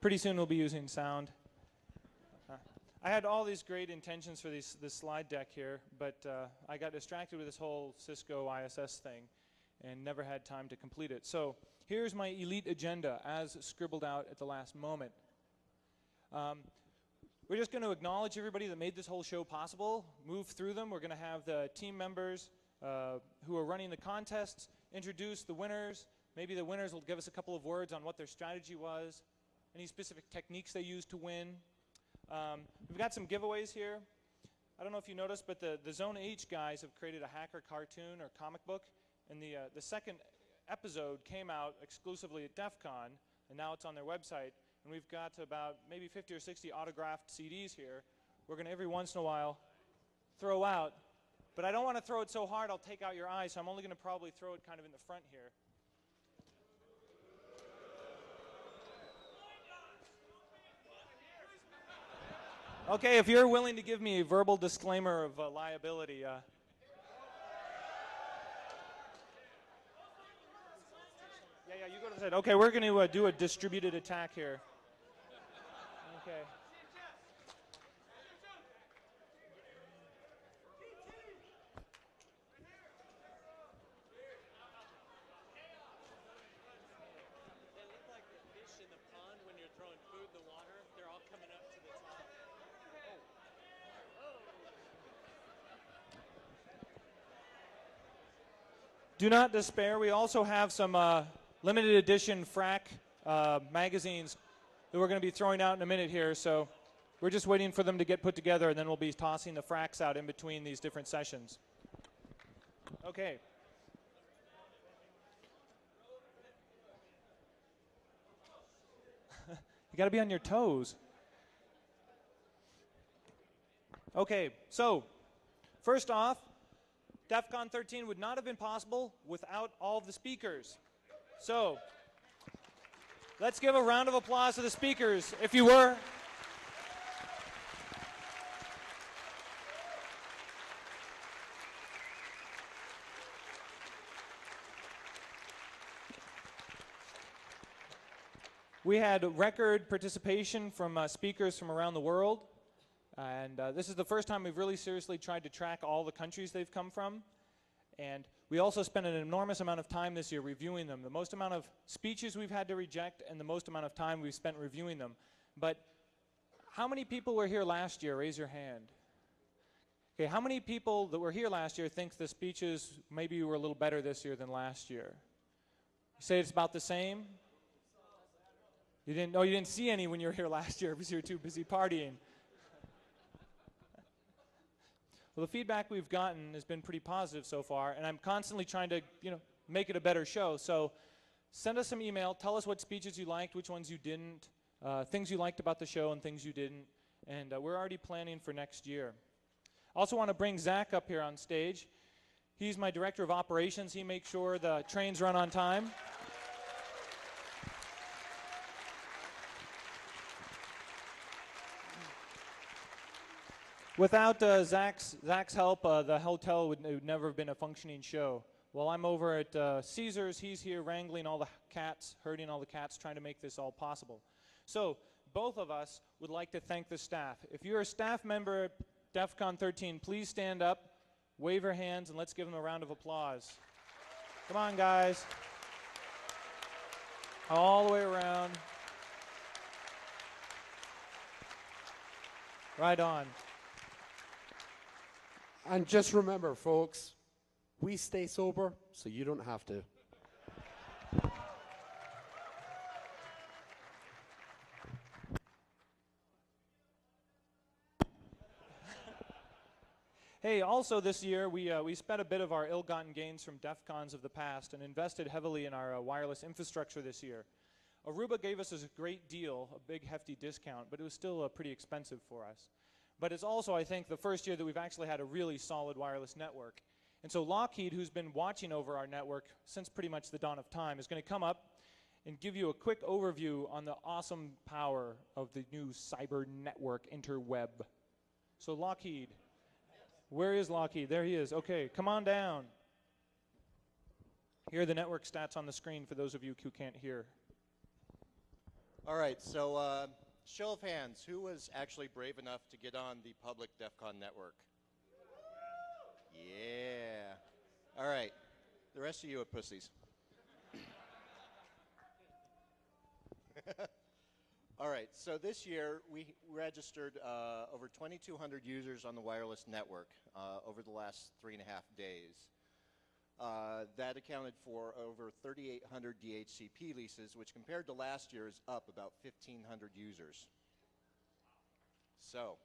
Pretty soon we'll be using sound. I had all these great intentions for this slide deck here, but I got distracted with this whole Cisco ISS thing and never had time to complete it. So here's my elite agenda as scribbled out at the last moment. We're just going to acknowledge everybody that made this whole show possible, move through them. We're going to have the team members who are running the contests introduce the winners. Maybe the winners will give us a couple of words on what their strategy was, any specific techniques they used to win. We've got some giveaways here. I don't know if you noticed, but the Zone H guys have created a hacker cartoon or comic book, and the second episode came out exclusively at Defcon, and now it's on their website. And we've got about maybe 50 or 60 autographed CDs here. We're going to every once in a while throw out, but I don't want to throw it so hard I'll take out your eyes, so I'm only going to probably throw it kind of in the front here. Okay, if you're willing to give me a verbal disclaimer of liability. Yeah, you go to the side. Okay, we're going to do a distributed attack here. Okay. They look like the fish in the pond when you're throwing food in the water. They're all coming up to the top. Do not despair. We also have some limited edition frac magazines that we're going to be throwing out in a minute here. So we're just waiting for them to get put together, and then we'll be tossing the fracs out in between these different sessions. Okay. You got to be on your toes. Okay, so first off, Defcon 13 would not have been possible without all of the speakers. So let's give a round of applause to the speakers, if you were. We had record participation from speakers from around the world. And this is the first time we've really seriously tried to track all the countries they've come from. And we also spent an enormous amount of time this year reviewing them. The most amount of speeches we've had to reject and the most amount of time we've spent reviewing them. But how many people were here last year? Raise your hand. Okay, how many people that were here last year think the speeches maybe were a little better this year than last year? You say it's about the same? You didn't see any when you were here last year because you were too busy partying. Well, the feedback we've gotten has been pretty positive so far, and I'm constantly trying to, make it a better show. So send us some email. Tell us what speeches you liked, which ones you didn't, things you liked about the show and things you didn't. And we're already planning for next year. I also want to bring Zach up here on stage. He's my director of operations. He makes sure the trains run on time. Without Zach's help, the hotel would never have been a functioning show. While I'm over at Caesars, he's here wrangling all the cats, herding all the cats, trying to make this all possible. So both of us would like to thank the staff. If you're a staff member at Defcon 13, please stand up, wave your hands, and let's give them a round of applause. Come on, guys. All the way around. Right on. And just remember, folks, we stay sober, so you don't have to. Hey, also this year, we spent a bit of our ill-gotten gains from DEFCONs of the past and invested heavily in our wireless infrastructure this year. Aruba gave us a great deal, a big hefty discount, but it was still pretty expensive for us. But it's also, I think, the first year that we've actually had a really solid wireless network. And so Lockheed, who's been watching over our network since pretty much the dawn of time, is going to come up and give you a quick overview on the awesome power of the new cyber network interweb. So Lockheed, where is Lockheed? There he is. Okay, come on down. Here are the network stats on the screen for those of you who can't hear. All right, so show of hands, who was actually brave enough to get on the public Defcon network? Yeah. All right, the rest of you are pussies. All right, so this year we registered over 2,200 users on the wireless network over the last 3.5 days. That accounted for over 3,800 DHCP leases, which compared to last year is up about 1,500 users. So,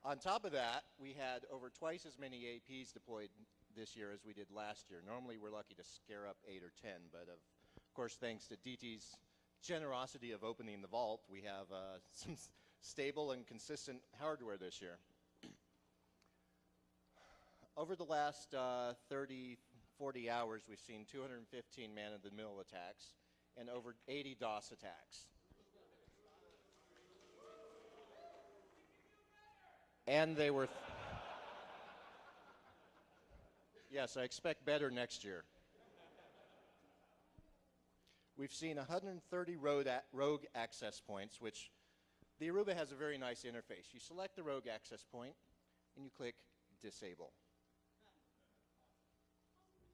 on top of that, we had over twice as many APs deployed this year as we did last year. Normally we're lucky to scare up 8 or 10, but of course thanks to DT's generosity of opening the vault, we have some stable and consistent hardware this year. Over the last 30, 40 hours, we've seen 215 man-in-the-middle attacks and over 80 DOS attacks. And they were... Yes, I expect better next year. We've seen 130 rogue access points, which the Aruba has a very nice interface. You select the rogue access point, and you click Disable.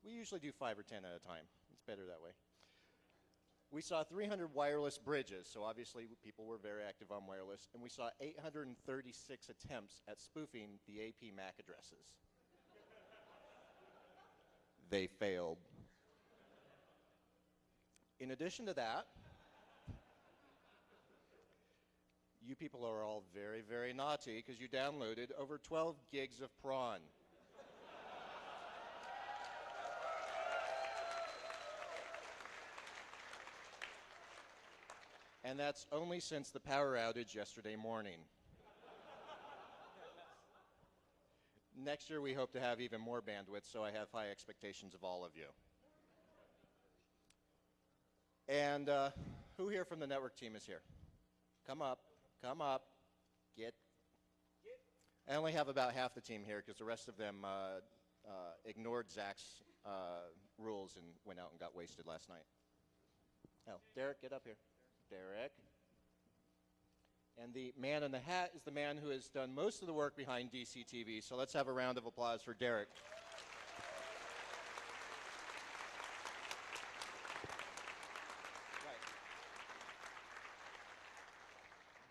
We usually do 5 or 10 at a time. It's better that way. We saw 300 wireless bridges, so obviously people were very active on wireless, and we saw 836 attempts at spoofing the AP MAC addresses. They failed. In addition to that, you people are all very, very naughty because you downloaded over 12 gigs of prawn. And that's only since the power outage yesterday morning. Next year we hope to have even more bandwidth, so I have high expectations of all of you. And who here from the network team is here? Come up, come up, get. I only have about half the team here because the rest of them ignored Zach's rules and went out and got wasted last night. Oh, Derek, get up here. Derek. And the man in the hat is the man who has done most of the work behind DCTV, so let's have a round of applause for Derek.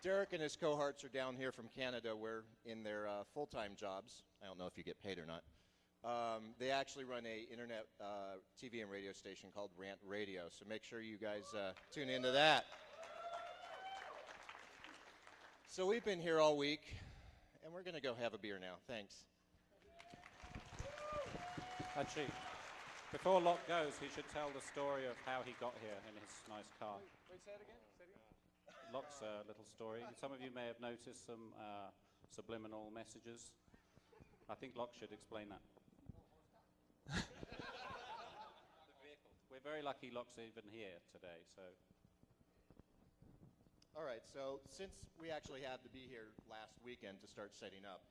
Derek and his cohorts are down here from Canada. We're in their full-time jobs. I don't know if you get paid or not. They actually run a internet TV and radio station called Rant Radio, so make sure you guys tune into that. So we've been here all week, and we're going to go have a beer now. Thanks. Actually, before Locke goes, he should tell the story of how he got here in his nice car. Wait, say it again? Say it again? Locke's little story. Some of you may have noticed some subliminal messages. I think Locke should explain that. We're very lucky Locke's even here today, so... All right, so since we actually had to be here last weekend to start setting up,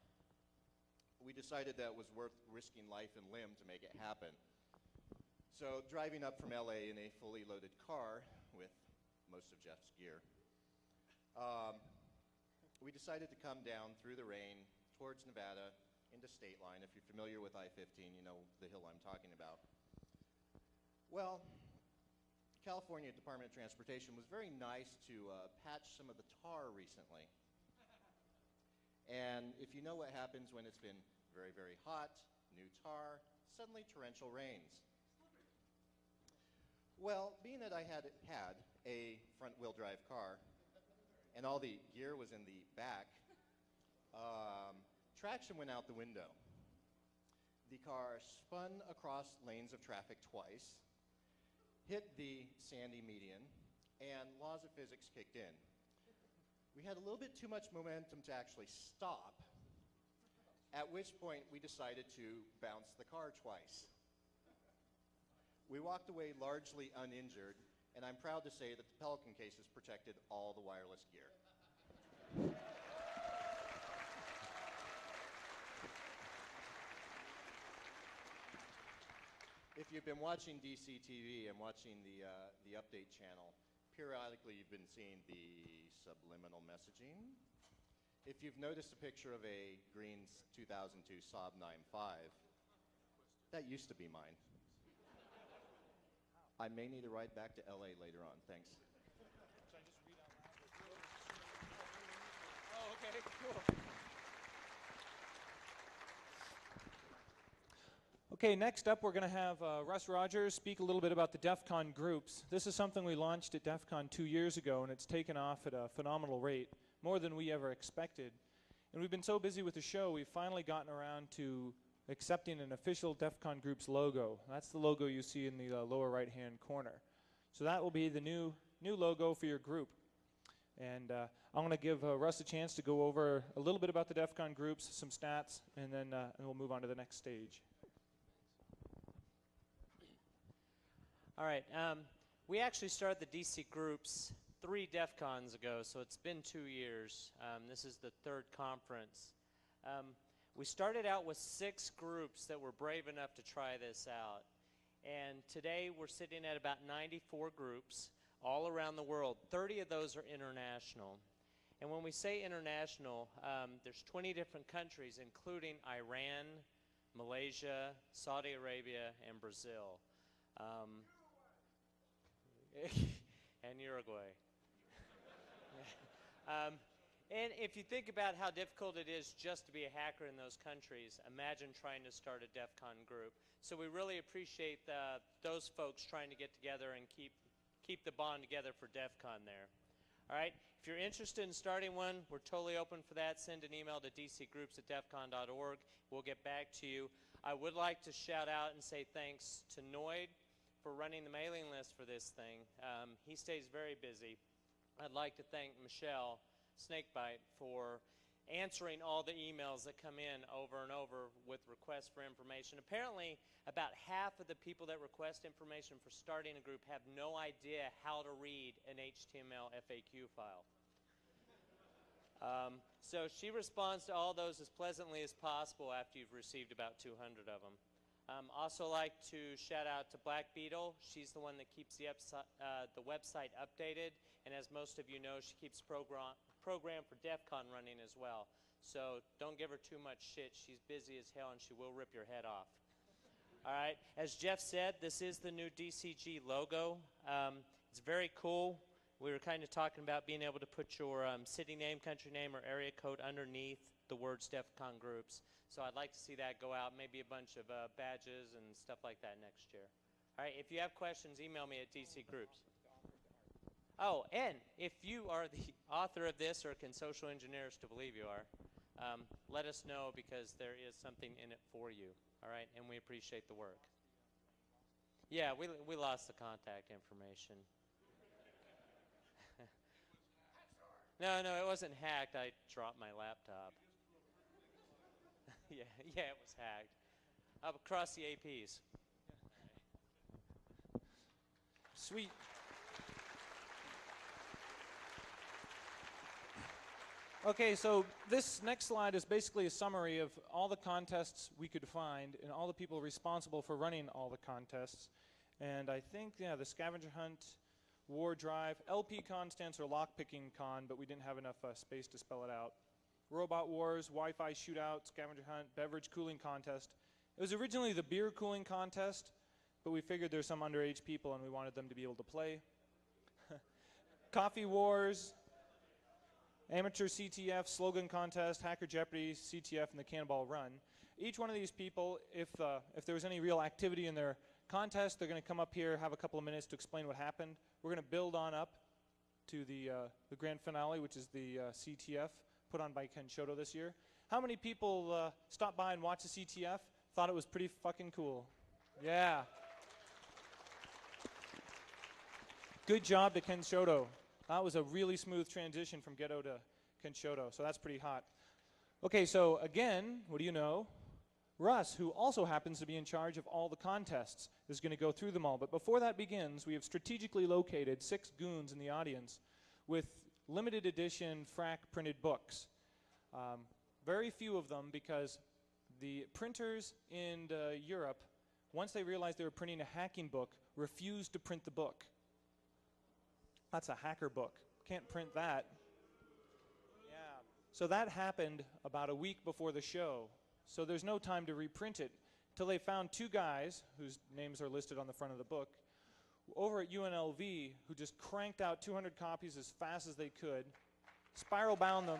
we decided that it was worth risking life and limb to make it happen. So driving up from LA in a fully loaded car with most of Jeff's gear, we decided to come down through the rain towards Nevada into State Line. If you're familiar with I-15, you know the hill I'm talking about. Well, California Department of Transportation was very nice to patch some of the tar recently. And if you know what happens when it's been very, very hot, new tar, suddenly torrential rains. Well, being that I had a front-wheel drive car and all the gear was in the back, traction went out the window. The car spun across lanes of traffic twice, hit the sandy median, and laws of physics kicked in. We had a little bit too much momentum to actually stop, at which point we decided to bounce the car twice. We walked away largely uninjured, and I'm proud to say that the Pelican cases protected all the wireless gear. If you've been watching DCTV and watching the update channel, periodically you've been seeing the subliminal messaging. If you've noticed a picture of a green 2002 Saab 9.5, that used to be mine. I may need a ride back to LA later on. Thanks. Should I just read out loud? Oh, okay, cool. Okay, next up we're going to have Russ Rogers speak a little bit about the Defcon groups. This is something we launched at Defcon 2 years ago, and it's taken off at a phenomenal rate, more than we ever expected. And we've been so busy with the show, we've finally gotten around to accepting an official Defcon Groups logo. That's the logo you see in the lower right-hand corner. So that will be the new logo for your group. And I'm going to give Russ a chance to go over a little bit about the Defcon Groups, some stats, and then we'll move on to the next stage. All right. We actually started the DC groups 3 DEFCONs ago, so it's been 2 years. This is the 3rd conference. We started out with 6 groups that were brave enough to try this out. And today we're sitting at about 94 groups all around the world. 30 of those are international. And when we say international, there's 20 different countries, including Iran, Malaysia, Saudi Arabia, and Brazil. And Uruguay. And if you think about how difficult it is just to be a hacker in those countries, imagine trying to start a DEFCON group. So we really appreciate those folks trying to get together and keep the bond together for DEFCON there. All right, if you're interested in starting one, we're totally open for that. Send an email to dcgroups@defcon.org. We'll get back to you. I would like to shout out and say thanks to Noid for running the mailing list for this thing. He stays very busy. I'd like to thank Michelle Snakebite for answering all the emails that come in over and over with requests for information. Apparently, about half of the people that request information for starting a group have no idea how to read an HTML FAQ file. So she responds to all those as pleasantly as possible after you've received about 200 of them. Also like to shout out to Black Beetle. She's the one that keeps the website updated, and as most of you know, she keeps program for DEFCON running as well. So don't give her too much shit. She's busy as hell, and she will rip your head off. All right, as Jeff said, this is the new DCG logo. It's very cool. We were kind of talking about being able to put your city name, country name, or area code underneath the words DEFCON groups. So I'd like to see that go out, maybe a bunch of badges and stuff like that next year. All right, if you have questions, email me at DC Groups. Oh, and if you are the author of this or can social engineer us to believe you are, let us know because there is something in it for you. All right, and we appreciate the work. Yeah, we lost the contact information. No, it wasn't hacked. I dropped my laptop. Yeah, it was hacked. Up across the APs. Sweet. Okay, so this next slide is basically a summary of all the contests we could find and all the people responsible for running all the contests. And I think, yeah, the Scavenger Hunt, War Drive, LP Con stands for Lockpicking Con, but we didn't have enough space to spell it out. Robot Wars, Wi-Fi Shootout, Scavenger Hunt, Beverage Cooling Contest. It was originally the Beer Cooling Contest, but we figured there's some underage people and we wanted them to be able to play. Coffee Wars, Amateur CTF, Slogan Contest, Hacker Jeopardy, CTF, and the Cannonball Run. Each one of these people, if there was any real activity in their contest, they're going to come up here, have a couple of minutes to explain what happened. We're going to build on up to the grand finale, which is the CTF, put on by Ken Shoto this year. How many people stopped by and watched the CTF? Thought it was pretty fucking cool. Yeah. Good job to Ken Shoto. That was a really smooth transition from Ghetto to Ken Shoto, so that's pretty hot. Okay, so again, what do you know? Russ, who also happens to be in charge of all the contests, is going to go through them all. But before that begins, we have strategically located 6 goons in the audience with limited edition frac printed books. Very few of them because the printers in Europe, once they realized they were printing a hacking book, refused to print the book. That's a hacker book. Can't print that. Yeah. So that happened about a week before the show. So there's no time to reprint it till they found two guys whose names are listed on the front of the book over at UNLV who just cranked out 200 copies as fast as they could, spiral bound them.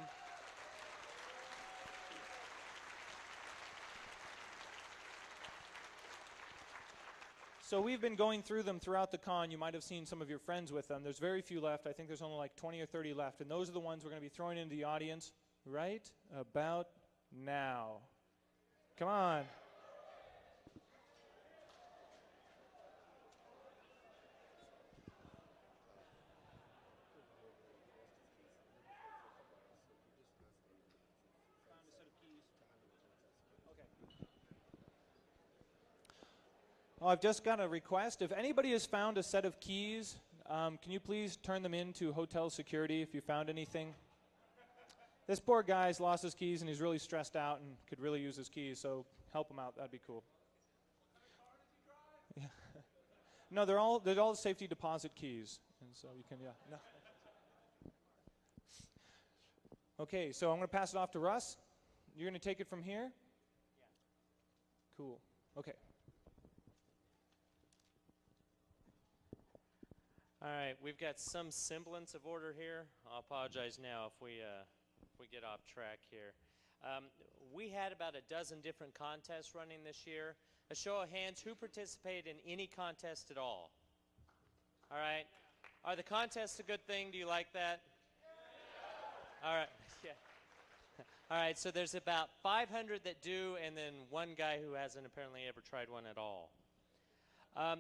So we've been going through them throughout the con. You might have seen some of your friends with them. There's very few left. I think there's only like 20 or 30 left. And those are the ones we're going to be throwing into the audience right about now. Come on. Oh, I've just got a request. If anybody has found a set of keys, can you please turn them in to hotel security if you found anything? This poor guy's lost his keys and he's really stressed out and could really use his keys, so help him out. That'd be cool. Yeah. No, they're all safety deposit keys, and so you can no. Okay, so I'm going to pass it off to Russ. You're going to take it from here? Yeah. Cool. Okay. All right, we've got some semblance of order here. I'll apologize now if we get off track here. We had about a dozen different contests running this year. A show of hands, who participated in any contest at all? All right. Are the contests a good thing? Do you like that? All right. Yeah. All right, so there's about 500 that do, and then one guy who hasn't apparently ever tried one at all.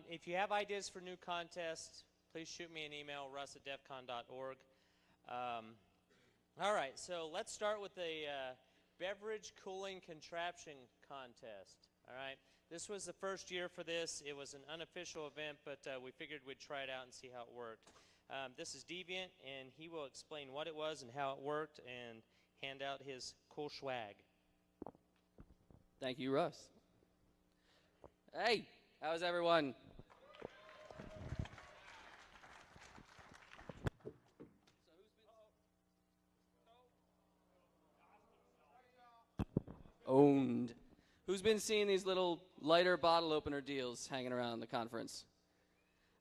If you have ideas for new contests, please shoot me an email, russ@defcon.org. All right, so let's start with the beverage cooling contraption contest. All right, this was the first year for this. It was an unofficial event, but we figured we'd try it out and see how it worked. This is Deviant, and he will explain what it was and how it worked and hand out his cool swag. Thank you, Russ. Hey, how's everyone? Owned. Who's been seeing these little lighter bottle opener deals hanging around the conference?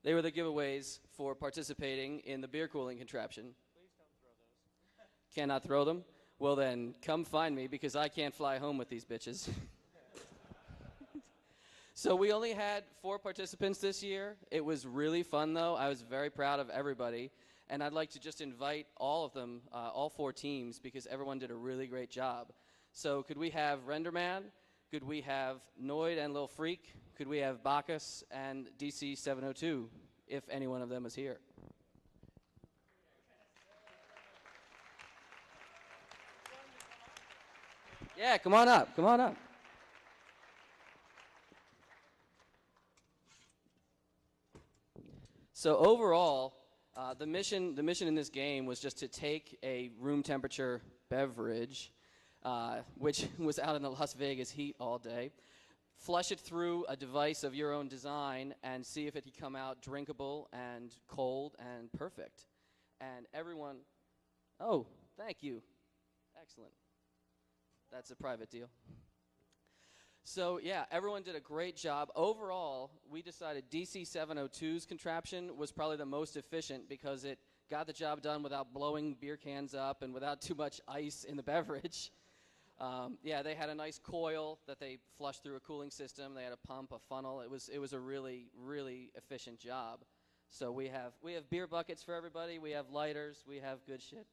They were the giveaways for participating in the beer cooling contraption. Please don't throw those. Cannot throw them? Well then, come find me because I can't fly home with these bitches. So we only had 4 participants this year. It was really fun though. I was very proud of everybody. And I'd like to just invite all of them, all 4 teams, because everyone did a really great job. So could we have Renderman? Could we have Noid and Lil Freak? Could we have Bacchus and DC 702, if any one of them is here? Yeah, come on up, come on up. So overall, the mission in this game was just to take a room temperature beverage, which was out in the Las Vegas heat all day, flush it through a device of your own design, and see if it could come out drinkable and cold and perfect. And everyone, oh, thank you. Excellent. That's a private deal. So yeah, everyone did a great job. Overall, we decided DC 702's contraption was probably the most efficient because it got the job done without blowing beer cans up and without too much ice in the beverage. Yeah, they had a nice coil that they flushed through a cooling system. They had a pump, a funnel. It was a really, really efficient job. So we have beer buckets for everybody. We have lighters. We have good shit.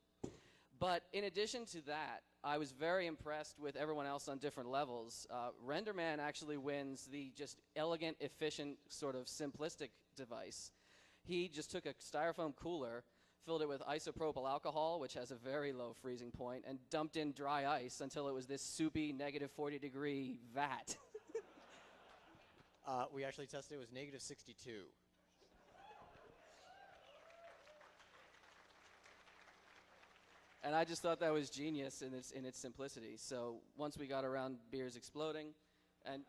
But in addition to that, I was very impressed with everyone else on different levels. Renderman actually wins the just elegant, efficient, sort of simplistic device. He just took a styrofoam cooler, filled it with isopropyl alcohol, which has a very low freezing point, and dumped in dry ice until it was this soupy, negative 40-degree vat. We actually tested it was negative 62. And I just thought that was genius in its simplicity. So once we got around beers exploding, and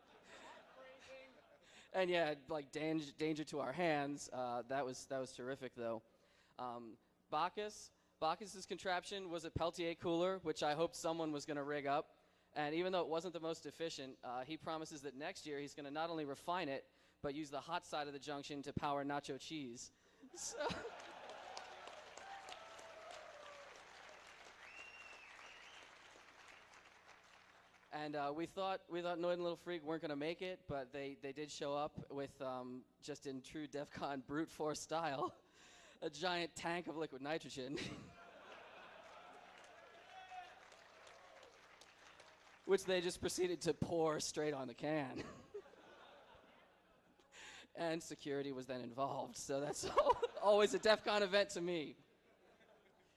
yeah, like danger to our hands, that was terrific though. Bacchus's contraption was a Peltier cooler, which I hoped someone was going to rig up. And even though it wasn't the most efficient, he promises that next year he's going to not only refine it, but use the hot side of the junction to power nacho cheese. So and we thought Noid and Little Freak weren't going to make it, but they did show up with, just in true Defcon brute force style, a giant tank of liquid nitrogen. Which they just proceeded to pour straight on the can. And security was then involved, so that's always a DEF CON event to me.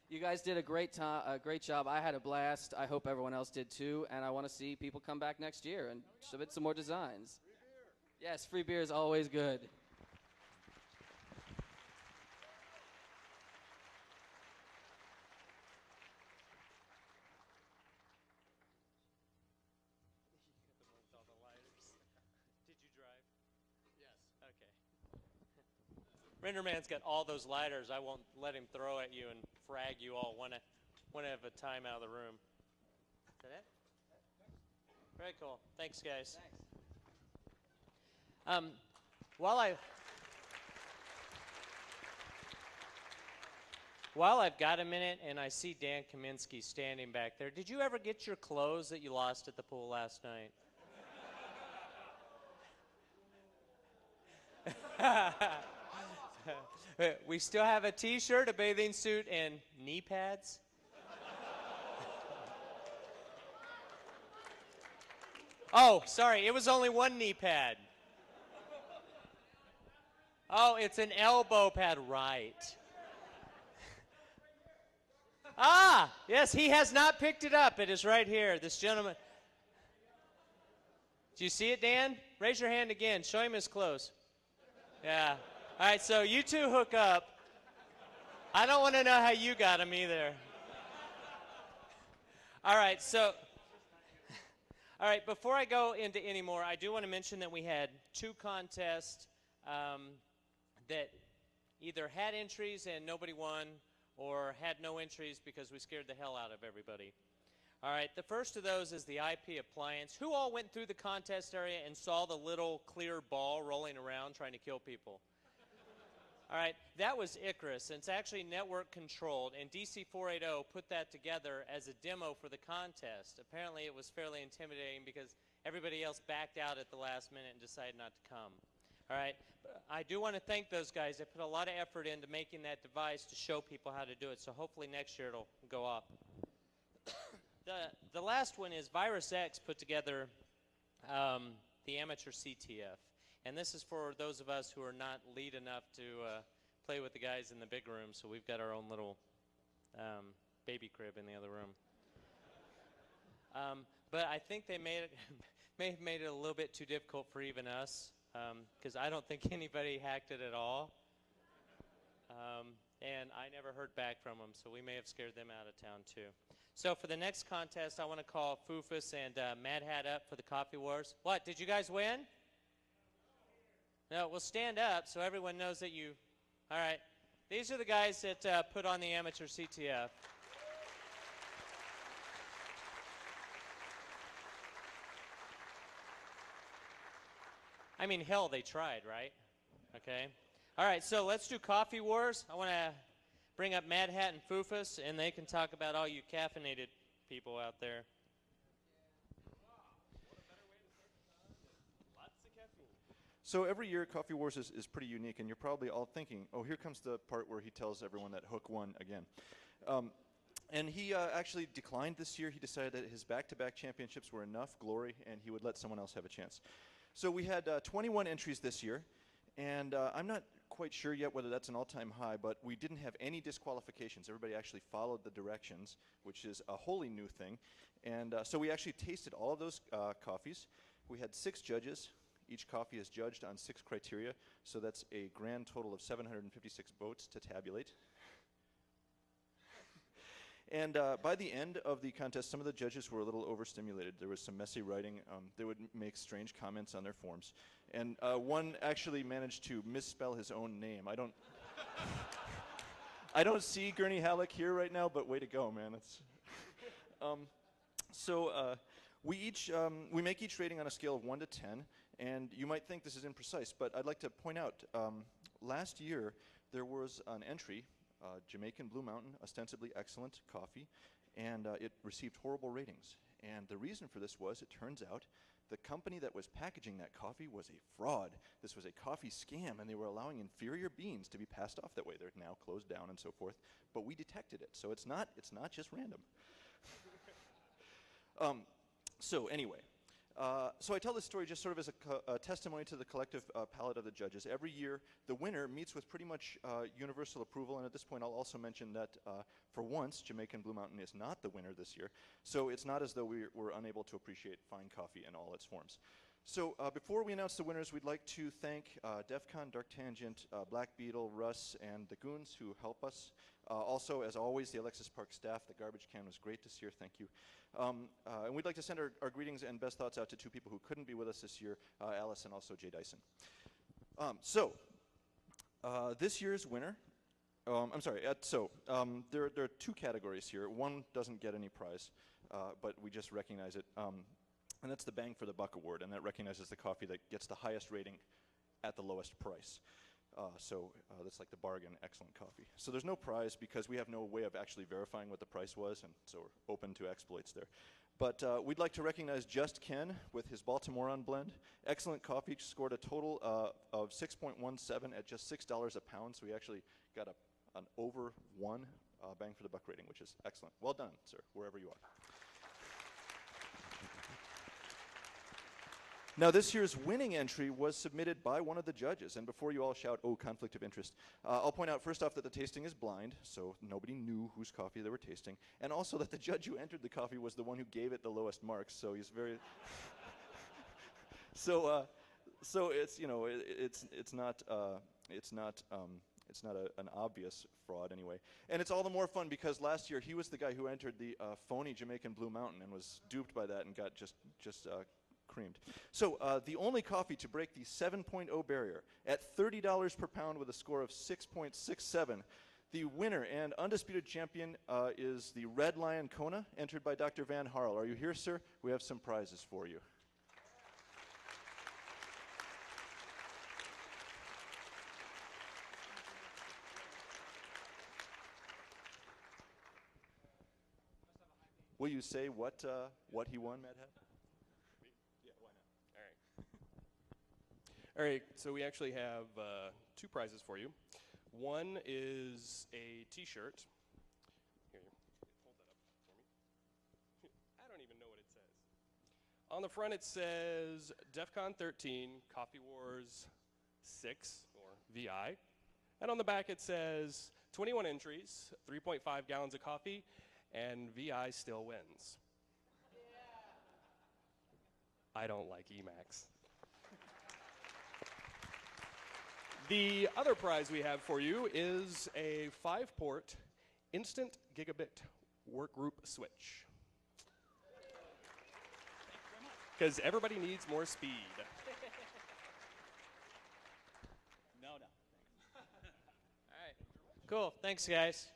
You guys did a great job. I had a blast. I hope everyone else did too, and I want to see people come back next year and submit some more designs. Free beer. Yes, free beer is always good. Renderman's got all those lighters. I won't let him throw at you and frag you all one at a time out of the room. Is that it? Very cool. Thanks, guys. Thanks. While I've got a minute and I see Dan Kaminsky standing back there, did you ever get your clothes that you lost at the pool last night? We still have a t-shirt, a bathing suit, and knee pads. Oh, sorry, it was only one knee pad. Oh, it's an elbow pad, right. Ah, yes, he has not picked it up. It is right here, this gentleman. Do you see it, Dan? Raise your hand again. Show him his clothes. Yeah. All right, so you two hook up. I don't want to know how you got them either. All right, before I go into any more, I do want to mention that we had 2 contests that either had entries and nobody won, or had no entries because we scared the hell out of everybody. All right, the first of those is the IP appliance. Who all went through the contest area and saw the little clear ball rolling around trying to kill people? All right, that was Icarus, and it's actually network controlled, and DC480 put that together as a demo for the contest. Apparently it was fairly intimidating because everybody else backed out at the last minute and decided not to come. All right, I do want to thank those guys. They put a lot of effort into making that device to show people how to do it, so hopefully next year it'll go up. The last one is Virus X put together the amateur CTF. And this is for those of us who are not lead enough to play with the guys in the big room, so we've got our own little baby crib in the other room. But I think they may have made it a little bit too difficult for even us, because I don't think anybody hacked it at all. And I never heard back from them, so we may have scared them out of town too. So for the next contest, I want to call Foofus and Mad Hat up for the Coffee Wars. What, did you guys win? No, well, stand up so everyone knows that you... All right. These are the guys that put on the amateur CTF. I mean, hell, they tried, right? Okay. All right, so let's do Coffee Wars. I want to bring up Mad Hat and Foofus, and they can talk about all you caffeinated people out there. So every year, Coffee Wars is pretty unique, and you're probably all thinking, oh, here comes the part where he tells everyone that Hook won again. And he actually declined this year. He decided that his back-to-back championships were enough glory, and he would let someone else have a chance. So we had 21 entries this year, and I'm not quite sure yet whether that's an all-time high, but we didn't have any disqualifications. Everybody actually followed the directions, which is a wholly new thing. And so we actually tasted all of those coffees. We had 6 judges. Each coffee is judged on 6 criteria, so that's a grand total of 756 votes to tabulate. And by the end of the contest, some of the judges were a little overstimulated. There was some messy writing. They would make strange comments on their forms. And one actually managed to misspell his own name. I don't see Gurney Halleck here right now, but way to go, man. It's we make each rating on a scale of 1 to 10, and you might think this is imprecise, but I'd like to point out, last year there was an entry, Jamaican Blue Mountain, ostensibly excellent coffee, and it received horrible ratings. And the reason for this was, it turns out, the company that was packaging that coffee was a fraud. This was a coffee scam, and they were allowing inferior beans to be passed off that way. They're now closed down and so forth, but we detected it, so it's not just random. So anyway, so I tell this story just sort of as a testimony to the collective palate of the judges. Every year, the winner meets with pretty much universal approval, and at this point I'll also mention that for once, Jamaican Blue Mountain is not the winner this year, so it's not as though we were unable to appreciate fine coffee in all its forms. So before we announce the winners, we'd like to thank Defcon, Dark Tangent, Black Beetle, Russ, and the Goons who help us. Also, as always, the Alexis Park staff. The garbage can was great this year. Thank you. And we'd like to send our greetings and best thoughts out to two people who couldn't be with us this year, Alice and also Jay Dyson. This year's winner, there are two categories here. One doesn't get any prize, but we just recognize it. And that's the Bang for the Buck Award, and that recognizes the coffee that gets the highest rating at the lowest price. That's like the bargain, excellent coffee. So there's no prize because we have no way of actually verifying what the price was, and so we're open to exploits there. But we'd like to recognize Just Ken with his Baltimorean blend. Excellent coffee, scored a total of 6.17 at just $6 a pound, so we actually got an over 1 Bang for the Buck rating, which is excellent. Well done, sir, wherever you are. Now, this year's winning entry was submitted by one of the judges, and before you all shout, oh, conflict of interest, I'll point out first off that the tasting is blind, so nobody knew whose coffee they were tasting, and also that the judge who entered the coffee was the one who gave it the lowest marks, so he's very... so it's, you know, it's not an obvious fraud anyway. And it's all the more fun because last year he was the guy who entered the phony Jamaican Blue Mountain and was duped by that and got just creamed. So the only coffee to break the 7.0 barrier at $30 per pound with a score of 6.67. The winner and undisputed champion is the Red Lion Kona, entered by Dr. Van Harl. Are you here, sir? We have some prizes for you. Will you say what he won, Mad Hat? Yeah, why not? All right, so we actually have two prizes for you. One is a T-shirt. Here, hold that up for me. I don't even know what it says. On the front it says Defcon 13, Coffee Wars 6, or VI. And on the back it says 21 entries, 3.5 gallons of coffee, and VI still wins. Yeah. I don't like Emacs. The other prize we have for you is a 5-port instant gigabit workgroup switch. Because everybody needs more speed. No. All right. Cool. Thanks, guys.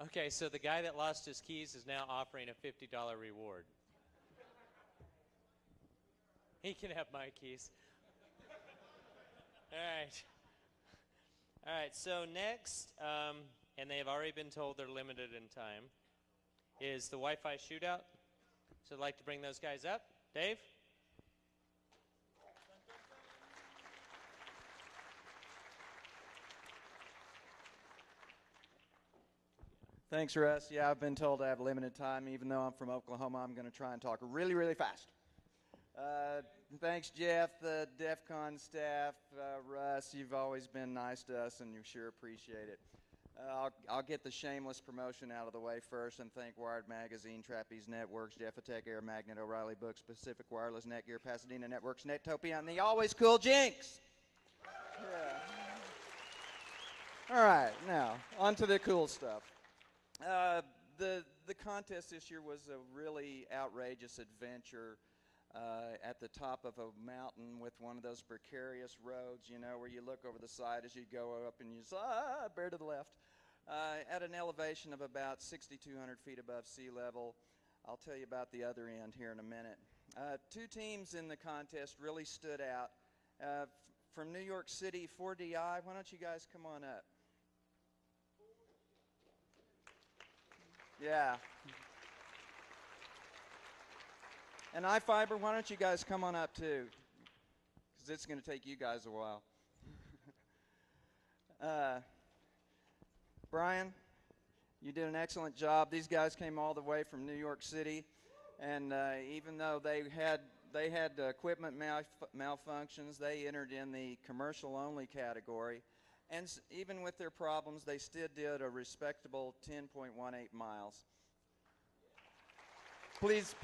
Okay, so the guy that lost his keys is now offering a $50 reward. He can have my keys. All right, so next, and they have already been told they're limited in time, is the Wi-Fi shootout. So I'd like to bring those guys up. Dave? Thanks, Russ. Yeah, I've been told I have limited time. Even though I'm from Oklahoma, I'm going to try and talk really, really fast. Thanks, Jeff, the Defcon staff. Russ, you've always been nice to us, and you sure appreciate it. I'll get the shameless promotion out of the way first and thank Wired Magazine, Trapeze Networks, Jeffatech, Air Magnet, O'Reilly Books, Pacific Wireless, Netgear, Pasadena Networks, Netopia, and the always cool Jinx. Yeah. All right, now, on to the cool stuff. The contest this year was a really outrageous adventure. at the top of a mountain with one of those precarious roads, you know, where you look over the side as you go up and you say, bear to the left, at an elevation of about 6,200 feet above sea level. I'll tell you about the other end here in a minute. Two teams in the contest really stood out. From New York City, 4DI, why don't you guys come on up? Yeah. And iFiber, why don't you guys come on up too? Because it's going to take you guys a while. Brian, you did an excellent job. These guys came all the way from New York City, and even though they had equipment malfunctions, they entered in the commercial-only category. And even with their problems, they still did a respectable 10.18 miles. Please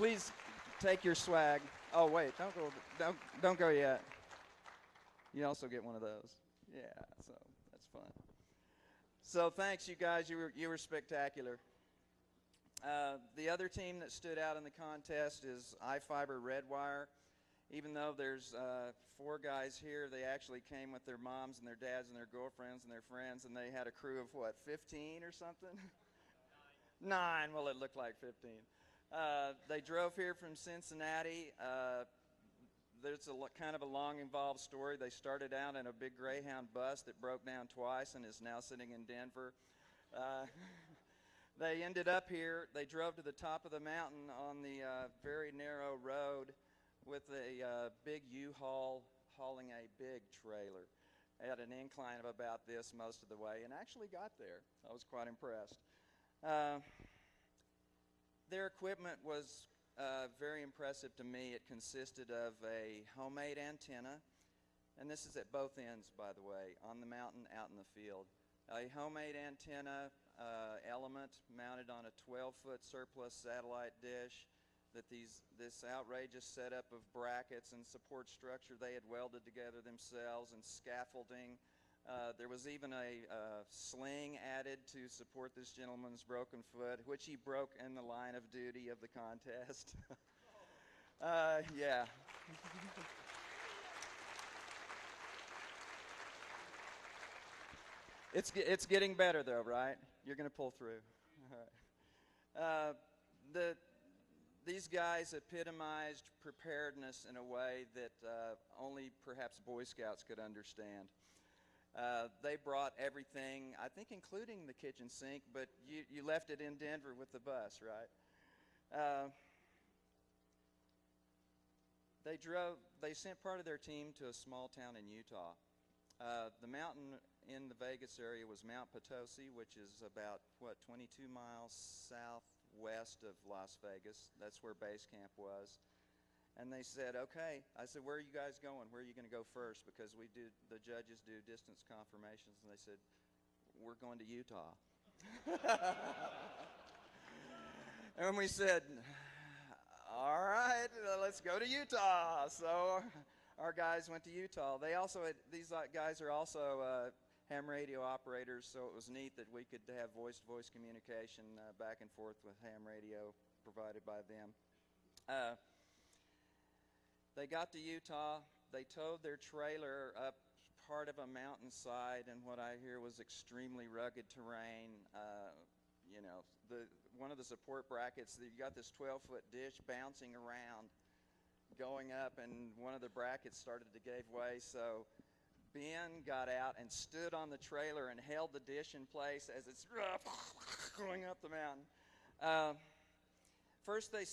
take your swag. Oh wait, don't go yet. You also get one of those. Yeah, so that's fun. So thanks, you guys. You were spectacular. The other team that stood out in the contest is iFiber Redwire. Even though there's 4 guys here, they actually came with their moms and their dads and their girlfriends and their friends, and they had a crew of, what, 15 or something? 9. Well, it looked like 15. They drove here from Cincinnati. There's kind of a long, involved story. They started out in a big Greyhound bus that broke down twice and is now sitting in Denver. They ended up here. They drove to the top of the mountain on the very narrow road with a big U-Haul hauling a big trailer at an incline of about this most of the way, and actually got there. I was quite impressed. Their equipment was very impressive to me. It consisted of a homemade antenna, and this is at both ends, by the way, on the mountain, out in the field. A homemade antenna element mounted on a 12-foot surplus satellite dish, that this outrageous setup of brackets and support structure they had welded together themselves, and scaffolding. There was even a sling added to support this gentleman's broken foot, which he broke in the line of duty of the contest. Yeah. It's getting better though, right? You're going to pull through. All right. These guys epitomized preparedness in a way that only perhaps Boy Scouts could understand. They brought everything, I think including the kitchen sink, but you left it in Denver with the bus, right? They sent part of their team to a small town in Utah. The mountain in the Vegas area was Mount Potosi, which is about, 22 miles southwest of Las Vegas. That's where base camp was. And they said, okay. I said, where are you guys going? Where are you going to go first? Because the judges do distance confirmations. And they said, we're going to Utah. And we said, all right, let's go to Utah. So our guys went to Utah. These guys are also ham radio operators, so it was neat that we could have voice-to-voice communication back and forth with ham radio provided by them. They got to Utah. They towed their trailer up part of a mountainside in what I hear was extremely rugged terrain. One of the support brackets, you got this 12-foot dish bouncing around, going up, and one of the brackets started to give way, so Ben got out and stood on the trailer and held the dish in place as it's going up the mountain. First, they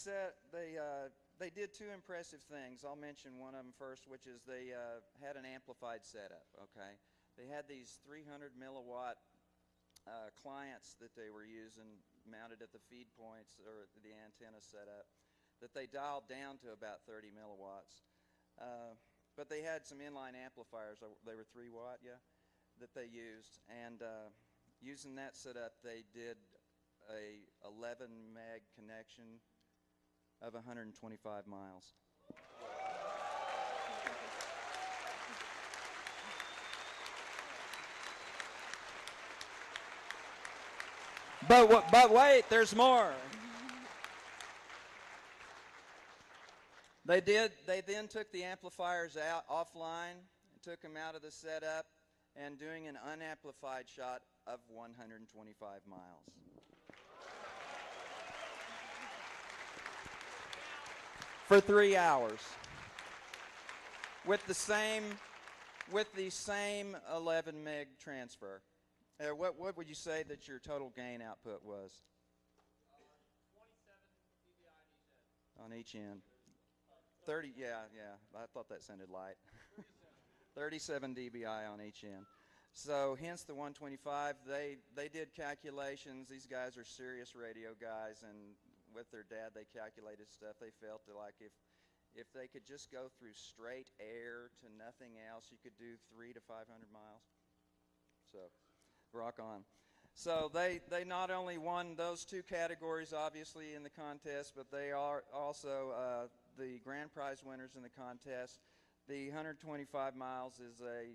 did 2 impressive things. I'll mention one of them first, which is they had an amplified setup. Okay, they had these 300 milliwatt clients that they were using mounted at the feed points or the antenna setup that they dialed down to about 30 milliwatts. But they had some inline amplifiers. They were 3 watt, yeah, that they used. And using that setup, they did a 11 meg connection of 125 miles. But wait, there's more. They did. They then took the amplifiers out offline, took them out of the setup, and doing an unamplified shot of 125 miles. For 3 hours. With the same 11 meg transfer. What would you say that your total gain output was? 27 dBi on each end. 30, yeah, I thought that sounded light. 37 dBi on each end. So hence the 125. They did calculations. These guys are serious radio guys, and with their dad, they calculated stuff. They felt that like if they could just go through straight air to nothing else, you could do 300 to 500 miles. So, rock on. So they not only won those 2 categories, obviously, in the contest, but they are also the grand prize winners in the contest. The 125 miles is a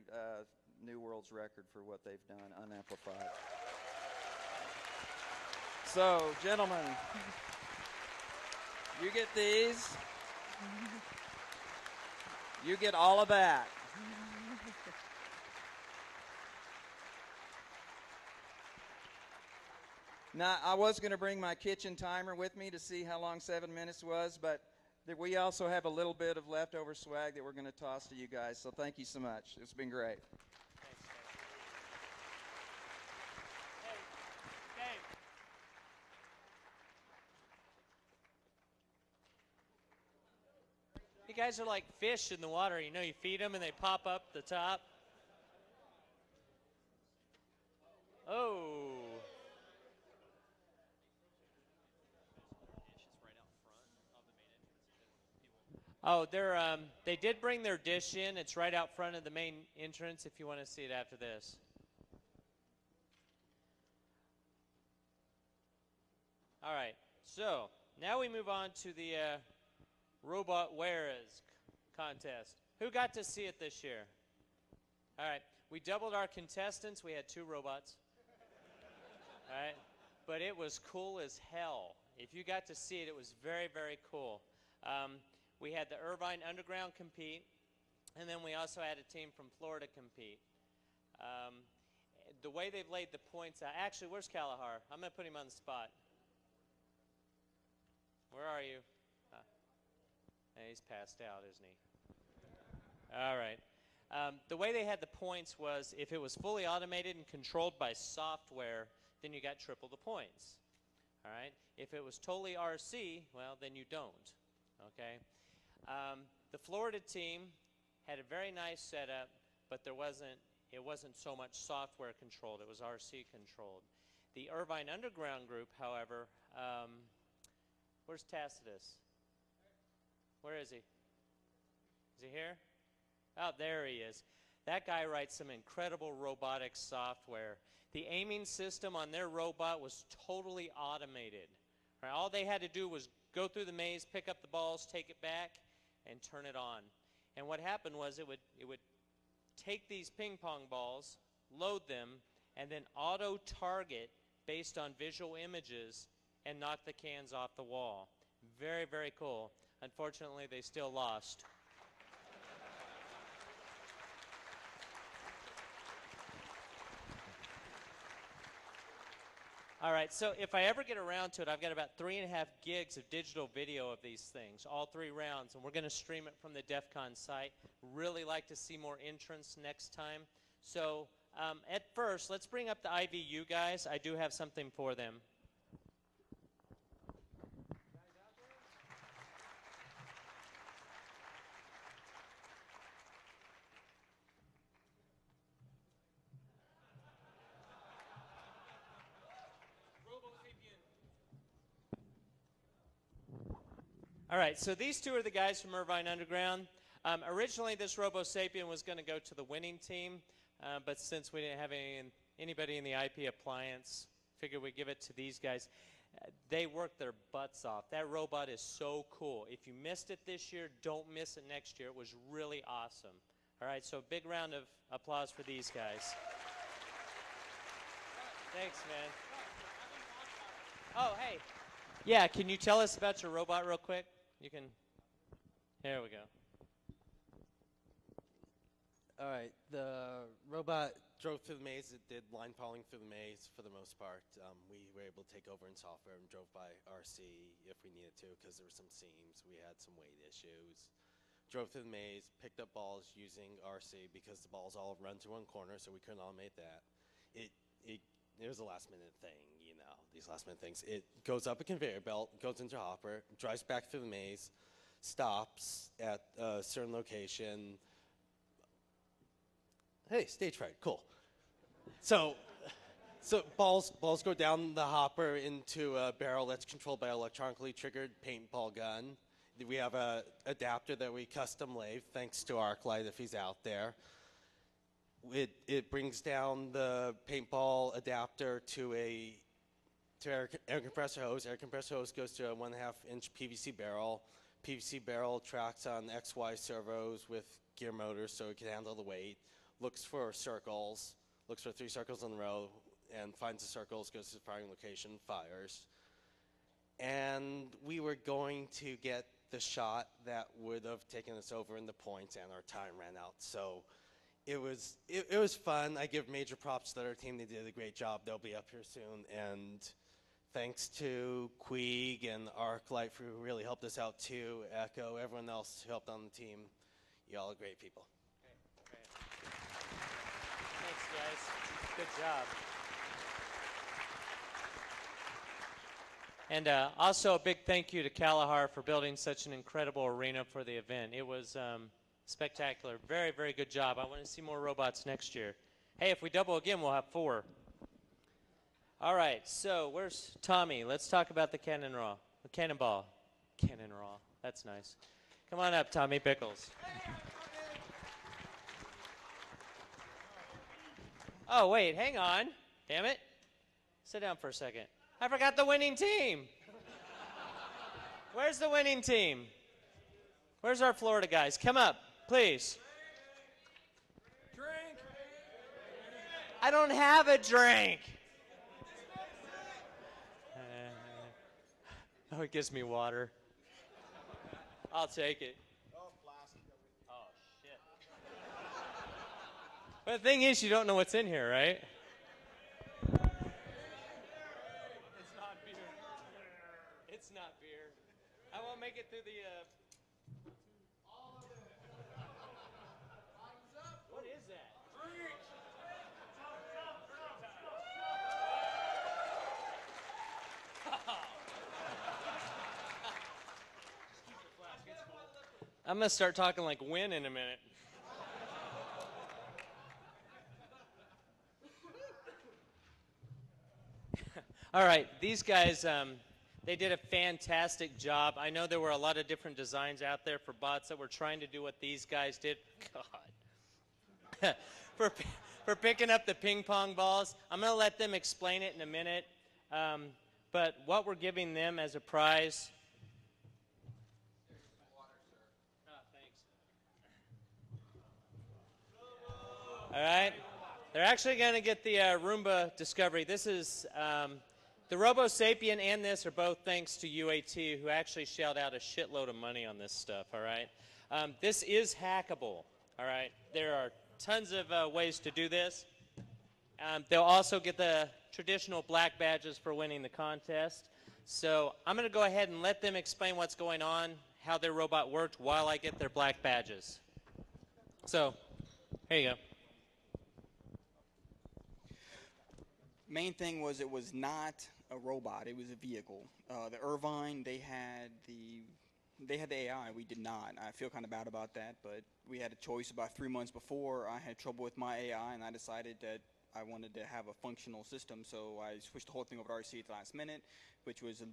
new world's record for what they've done, unamplified. So, gentlemen, you get these. You get all of that. Now, I was going to bring my kitchen timer with me to see how long 7 minutes was, but we also have a little bit of leftover swag that we're going to toss to you guys. So thank you so much. It's been great. You guys are like fish in the water. You know, you feed them and they pop up the top. Oh. Oh, they did bring their dish in. It's right out front of the main entrance if you want to see it after this. All right, so now we move on to the Robot Wearers contest. Who got to see it this year? All right, we doubled our contestants. We had 2 robots. All right, but it was cool as hell. If you got to see it, it was very, very cool. We had the Irvine Underground compete, and then we also had a team from Florida compete. The way they've laid the points out, actually, where's Kalahar? I'm going to put him on the spot. Where are you? He's passed out, isn't he? All right. The way they had the points was if it was fully automated and controlled by software, then you got triple the points. All right. If it was totally RC, well, then you don't. Okay. The Florida team had a very nice setup, but it wasn't so much software controlled. It was RC controlled. The Irvine Underground group, however, where's Tacitus? Where is he? Is he here? Oh, there he is. That guy writes some incredible robotics software. The aiming system on their robot was totally automated. Right? All they had to do was go through the maze, pick up the balls, take it back, and turn it on. And what happened was it would take these ping pong balls, load them, and then auto-target based on visual images and knock the cans off the wall. Very, very cool. Unfortunately, they still lost. All right, so if I ever get around to it, I've got about 3.5 gigs of digital video of these things, all 3 rounds, and we're going to stream it from the Defcon site. Really like to see more entrants next time. So at first, let's bring up the IVU guys. I do have something for them. All right, so these 2 are the guys from Irvine Underground. Originally, this Robo Sapien was going to go to the winning team, but since we didn't have anybody in the IP appliance, figured we'd give it to these guys. They worked their butts off. That robot is so cool. If you missed it this year, don't miss it next year. It was really awesome. All right, so big round of applause for these guys. Thanks, man. Oh, hey. Yeah, can you tell us about your robot real quick? You can. Here we go. All right, the robot drove through the maze. It did line following through the maze for the most part. We were able to take over in software and drove by RC if we needed to because there were some seams. We had some weight issues. Drove through the maze, picked up balls using RC because the balls all run to one corner, so we couldn't automate that. It was a last-minute thing, you know, these last-minute things. It goes up a conveyor belt, goes into a hopper, drives back through the maze, stops at a certain location. Hey, stage fright, cool. So balls go down the hopper into a barrel that's controlled by an electronically triggered paintball gun. We have a adapter that we custom lathe, thanks to ArcLight if he's out there. It brings down the paintball adapter to air compressor hose. Air compressor hose goes to a 1.5-inch PVC barrel. PVC barrel tracks on XY servos with gear motors so it can handle the weight. Looks for circles, looks for 3 circles in a row, and finds the circles, goes to the firing location, fires. And we were going to get the shot that would have taken us over in the points, and our time ran out. So it was fun. I give major props to their team. They did a great job. They'll be up here soon. And thanks to Queeg and ArcLight who really helped us out too, Echo, everyone else who helped on the team. Y'all are great people. Thanks, guys. Good job. And also a big thank you to Kalahar for building such an incredible arena for the event. It was spectacular. Very, very good job. I want to see more robots next year. Hey, if we double again, we'll have 4. All right, so where's Tommy? Let's talk about the cannonball. Cannonball. That's nice. Come on up, Tommy Pickles. Oh, wait, hang on. Damn it. Sit down for a second. I forgot the winning team. Where's the winning team? Where's our Florida guys? Come up, please. Drink. I don't have a drink. Oh, it gives me water. I'll take it. Oh, shit. But the thing is, you don't know what's in here, right? It's not beer. I won't make it through the. What is that? I'm gonna start talking like Win in a minute. All right, these guys. They did a fantastic job. I know there were a lot of different designs out there for bots that were trying to do what these guys did. God. for picking up the ping pong balls. I'm going to let them explain it in a minute. But what we're giving them as a prize. Oh, thanks. All right. They're actually going to get the Roomba Discovery. This is... the Robo Sapien and this are both thanks to UAT, who actually shelled out a shitload of money on this stuff, all right? This is hackable, all right? There are tons of ways to do this. They'll also get the traditional black badges for winning the contest. So I'm going to go ahead and let them explain what's going on, how their robot worked, while I get their black badges. So, here you go. Main thing was it was not a robot, it was a vehicle. The Irvine, they had the AI, we did not. I feel kind of bad about that, but we had a choice about 3 months before. I had trouble with my AI, and I decided that I wanted to have a functional system, so I switched the whole thing over to RC at the last minute, which was a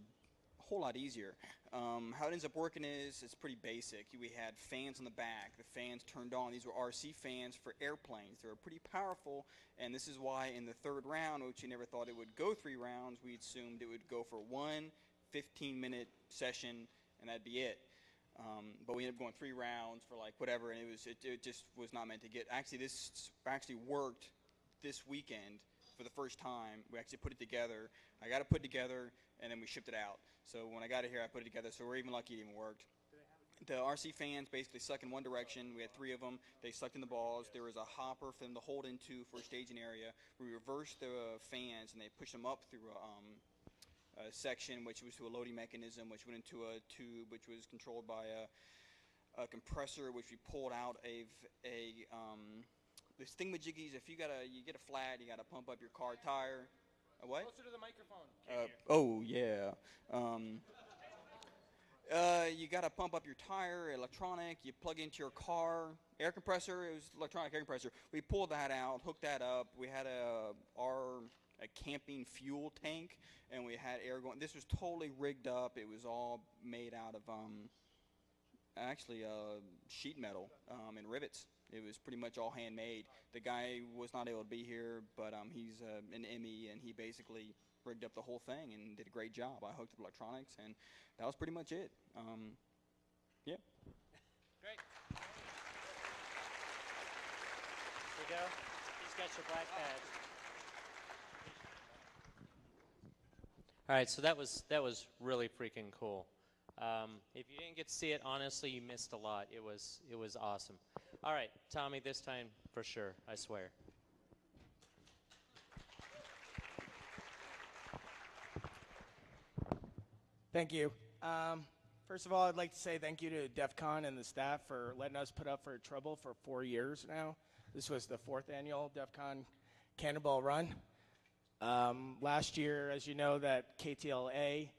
whole lot easier. How it ends up working is it's pretty basic. We had fans on the back. The fans turned on. These were RC fans for airplanes. They were pretty powerful, and this is why in the 3rd round, which you never thought it would go 3 rounds, we assumed it would go for one 15-minute session, and that'd be it. But we ended up going 3 rounds for like whatever, and it just was not meant to get. Actually, this actually worked this weekend for the first time. We actually put it together. I got it put together, and then we shipped it out. So when I got it here, I put it together. So we're even lucky it even worked. the RC fans basically suck in one direction. We had 3 of them. They sucked in the balls. There was a hopper for them to hold into for a staging area. We reversed the fans, and they pushed them up through a section, which was to a loading mechanism, which went into a tube, which was controlled by a compressor, which we pulled out the thingamajiggies. If you get a flat, you got to pump up your car tire. A what? Closer to the microphone. Oh yeah. You got to pump up your tire, electronic. You plug into your car, air compressor. It was electronic air compressor. We pulled that out, hooked that up. We had a camping fuel tank, and we had air going. This was totally rigged up. It was all made out of sheet metal and rivets. It was pretty much all handmade. The guy was not able to be here, but he's an Emmy, and he basically rigged up the whole thing and did a great job. I hooked up electronics, and that was pretty much it. Yeah. Great. Here you go. He's got your black badge. All right, so that was really freaking cool. If you didn't get to see it, honestly, you missed a lot. It was awesome. All right, Tommy, this time for sure, I swear. Thank you. First of all, I'd like to say thank you to Defcon and the staff for letting us put up for trouble for 4 years now. This was the 4th annual Defcon Cannonball Run. Last year, as you know, that KTLA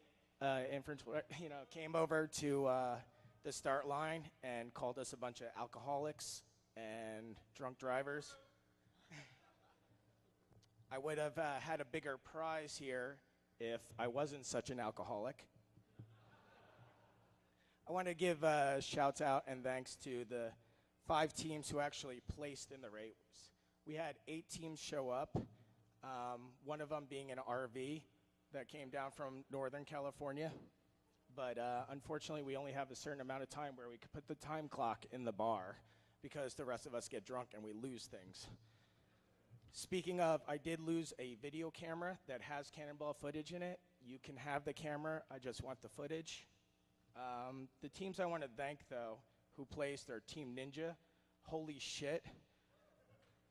came over to the start line and called us a bunch of alcoholics and drunk drivers. I would have had a bigger prize here if I wasn't such an alcoholic. I want to give shouts out and thanks to the 5 teams who actually placed in the race. We had 8 teams show up, one of them being an RV that came down from Northern California. But unfortunately, we only have a certain amount of time where we could put the time clock in the bar because the rest of us get drunk and we lose things. Speaking of, I did lose a video camera that has cannonball footage in it. You can have the camera. I just want the footage. The teams I want to thank, though, who placed are Team Ninja, Holy Shit,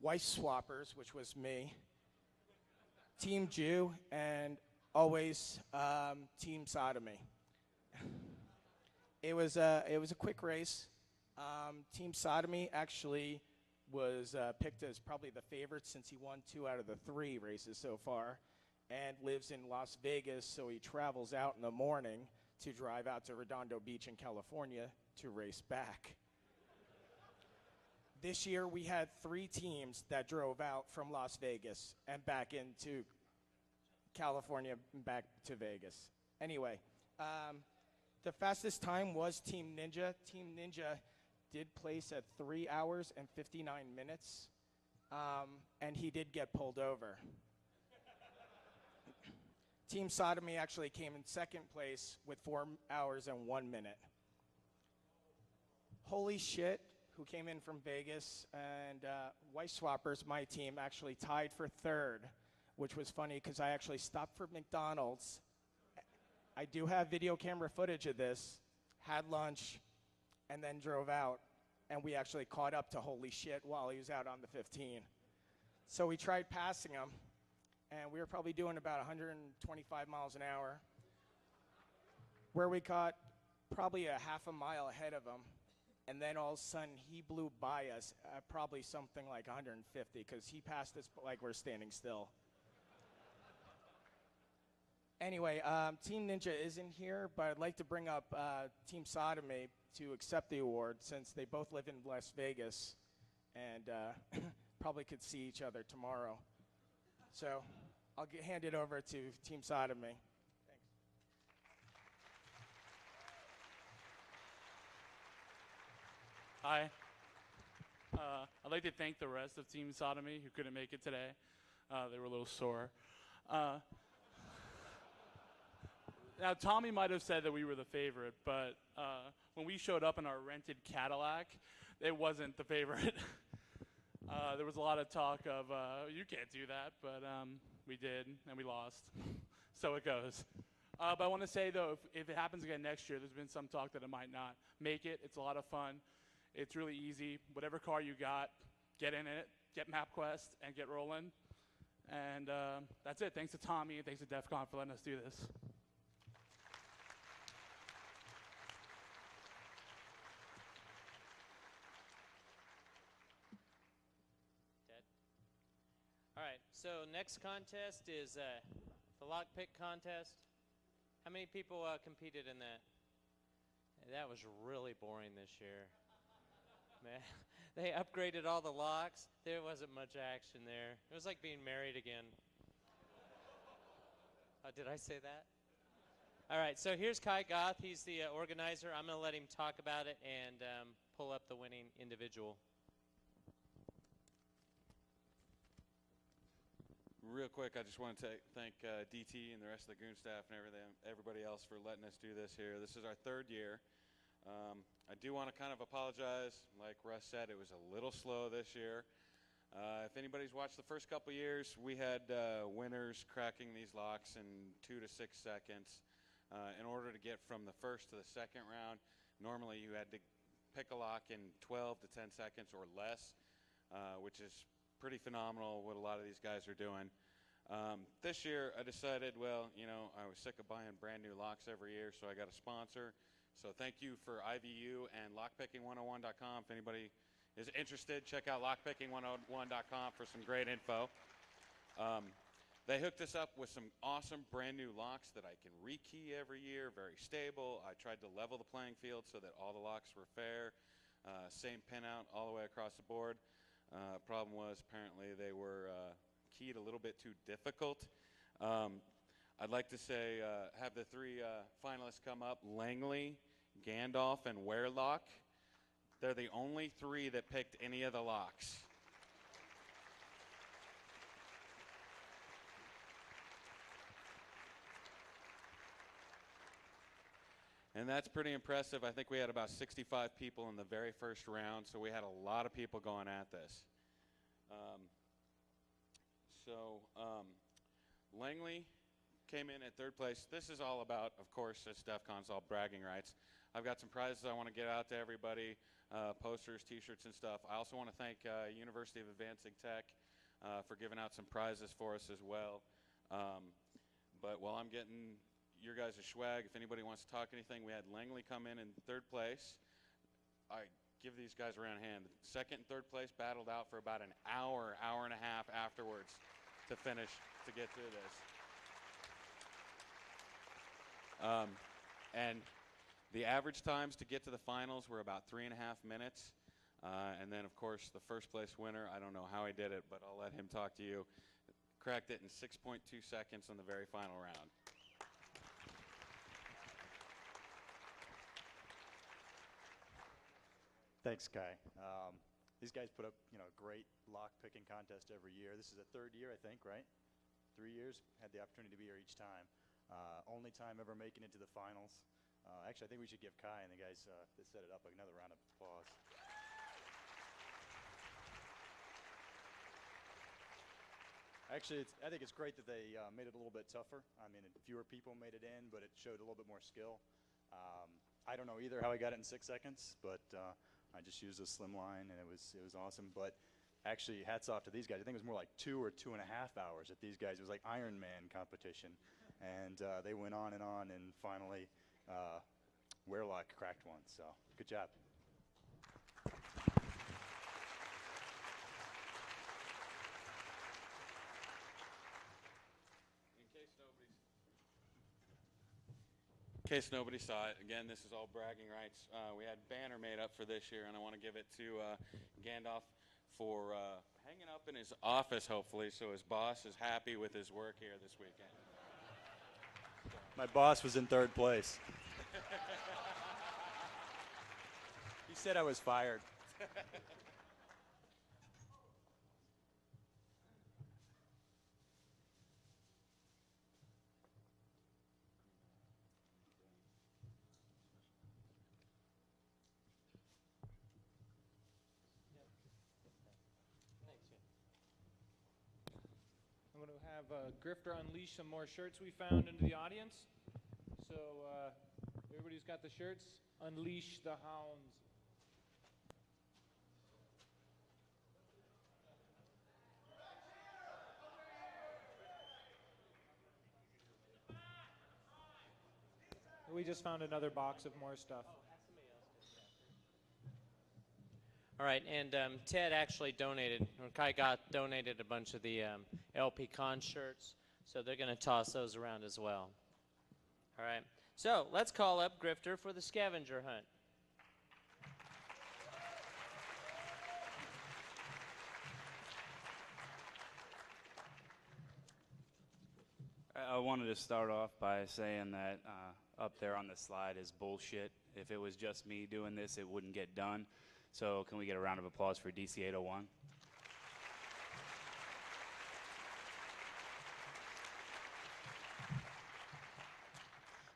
Wife Swappers, which was me, Team Jew, and always Team Sodomy. It was a quick race. Team Sodomy actually was picked as probably the favorite since he won 2 out of the 3 races so far and lives in Las Vegas, so he travels out in the morning to drive out to Redondo Beach in California to race back. This year we had 3 teams that drove out from Las Vegas and back into California and back to Vegas. Anyway, the fastest time was Team Ninja. Team Ninja did place at 3 hours and 59 minutes, and he did get pulled over. Team Sodomy actually came in 2nd place with 4 hours and 1 minute. Holy Shit, who came in from Vegas, and Wife Swappers, my team, actually tied for 3rd, which was funny because I actually stopped for McDonald's. I do have video camera footage of this, had lunch, and then drove out, and we actually caught up to Holy Shit while he was out on the 15. So we tried passing him, and we were probably doing about 125 miles an hour, where we caught probably a half a mile ahead of him, and then all of a sudden he blew by us at probably something like 150 because he passed us like we're standing still. Anyway, Team Ninja isn't here, but I'd like to bring up Team Sodomy to accept the award since they both live in Las Vegas and probably could see each other tomorrow. So I'll hand it over to Team Sodomy. Thanks. Hi. I'd like to thank the rest of Team Sodomy who couldn't make it today. They were a little sore. Now, Tommy might have said that we were the favorite, but when we showed up in our rented Cadillac, it wasn't the favorite. There was a lot of talk of, you can't do that, but we did, and we lost. So it goes. But I want to say, though, if it happens again next year, there's been some talk that it might not make it. It's a lot of fun. It's really easy. Whatever car you got, get in it, get MapQuest, and get rolling. And that's it. Thanks to Tommy and thanks to Defcon for letting us do this. All right, so next contest is the lockpick contest. How many people competed in that? That was really boring this year. Man, they upgraded all the locks. There wasn't much action there. It was like being married again. Did I say that? All right, so here's Kai Goth. He's the organizer. I'm going to let him talk about it and pull up the winning individual. Real quick, I just want to thank DT and the rest of the Goon staff and everybody else for letting us do this here. This is our third year. I do want to kind of apologize. Like Russ said, it was a little slow this year. If anybody's watched the first couple years, we had winners cracking these locks in 2 to 6 seconds. In order to get from the first to the second round, normally you had to pick a lock in 12 to 10 seconds or less, which is pretty phenomenal what a lot of these guys are doing. This year I decided, well, you know, I was sick of buying brand new locks every year, so I got a sponsor. So thank you for IVU and lockpicking101.com. If anybody is interested, check out lockpicking101.com for some great info. They hooked us up with some awesome brand new locks that I can rekey every year, very stable. I tried to level the playing field so that all the locks were fair, same pinout all the way across the board. Problem was apparently they were keyed a little bit too difficult. I'd like to say have the three finalists come up: Langley, Gandalf, and Werelock. They're the only three that picked any of the locks. And that's pretty impressive. I think we had about 65 people in the very first round, so we had a lot of people going at this. Langley came in at third place. This is all about, of course, it's Defcon's all bragging rights. I've got some prizes I want to get out to everybody, posters, T-shirts, and stuff. I also want to thank University of Advancing Tech for giving out some prizes for us as well. But while I'm getting your guys' swag, if anybody wants to talk anything, we had Langley come in third place. I give these guys a round of hand. Second and third place battled out for about an hour, hour and a half afterwards to finish, to get through this. And the average times to get to the finals were about 3.5 minutes. And then, of course, the first place winner, I don't know how he did it, but I'll let him talk to you, cracked it in 6.2 seconds in the very final round. Thanks, Kai. These guys put up, a great lock picking contest every year. This is the third year, I think, right? 3 years. Had the opportunity to be here each time. Only time ever making it to the finals. Actually, I think we should give Kai and the guys that set it up another round of applause. Actually, I think it's great that they made it a little bit tougher. I mean, fewer people made it in, but it showed a little bit more skill. I don't know either how I got it in 6 seconds, but I just used a slim line, and it was awesome. But actually, hats off to these guys. I think it was more like 2 or 2.5 hours at these guys. It was like Iron Man competition, and they went on, and finally, Werelock cracked one. So good job. In case nobody saw it, again, this is all bragging rights. We had a banner made up for this year, and I want to give it to Gandalf for hanging up in his office, hopefully, so his boss is happy with his work here this weekend. My boss was in third place. He said I was fired. I'm going to have Grifter unleash some more shirts we found into the audience. So everybody's got the shirts. Unleash the hounds. We just found another box of more stuff. All right, and Ted actually donated, or Kai donated a bunch of the LP Con shirts, so they're going to toss those around as well. All right, so let's call up Grifter for the scavenger hunt. I wanted to start off by saying that up there on the slide is bullshit. If it was just me doing this, it wouldn't get done. So can we get a round of applause for DC 801?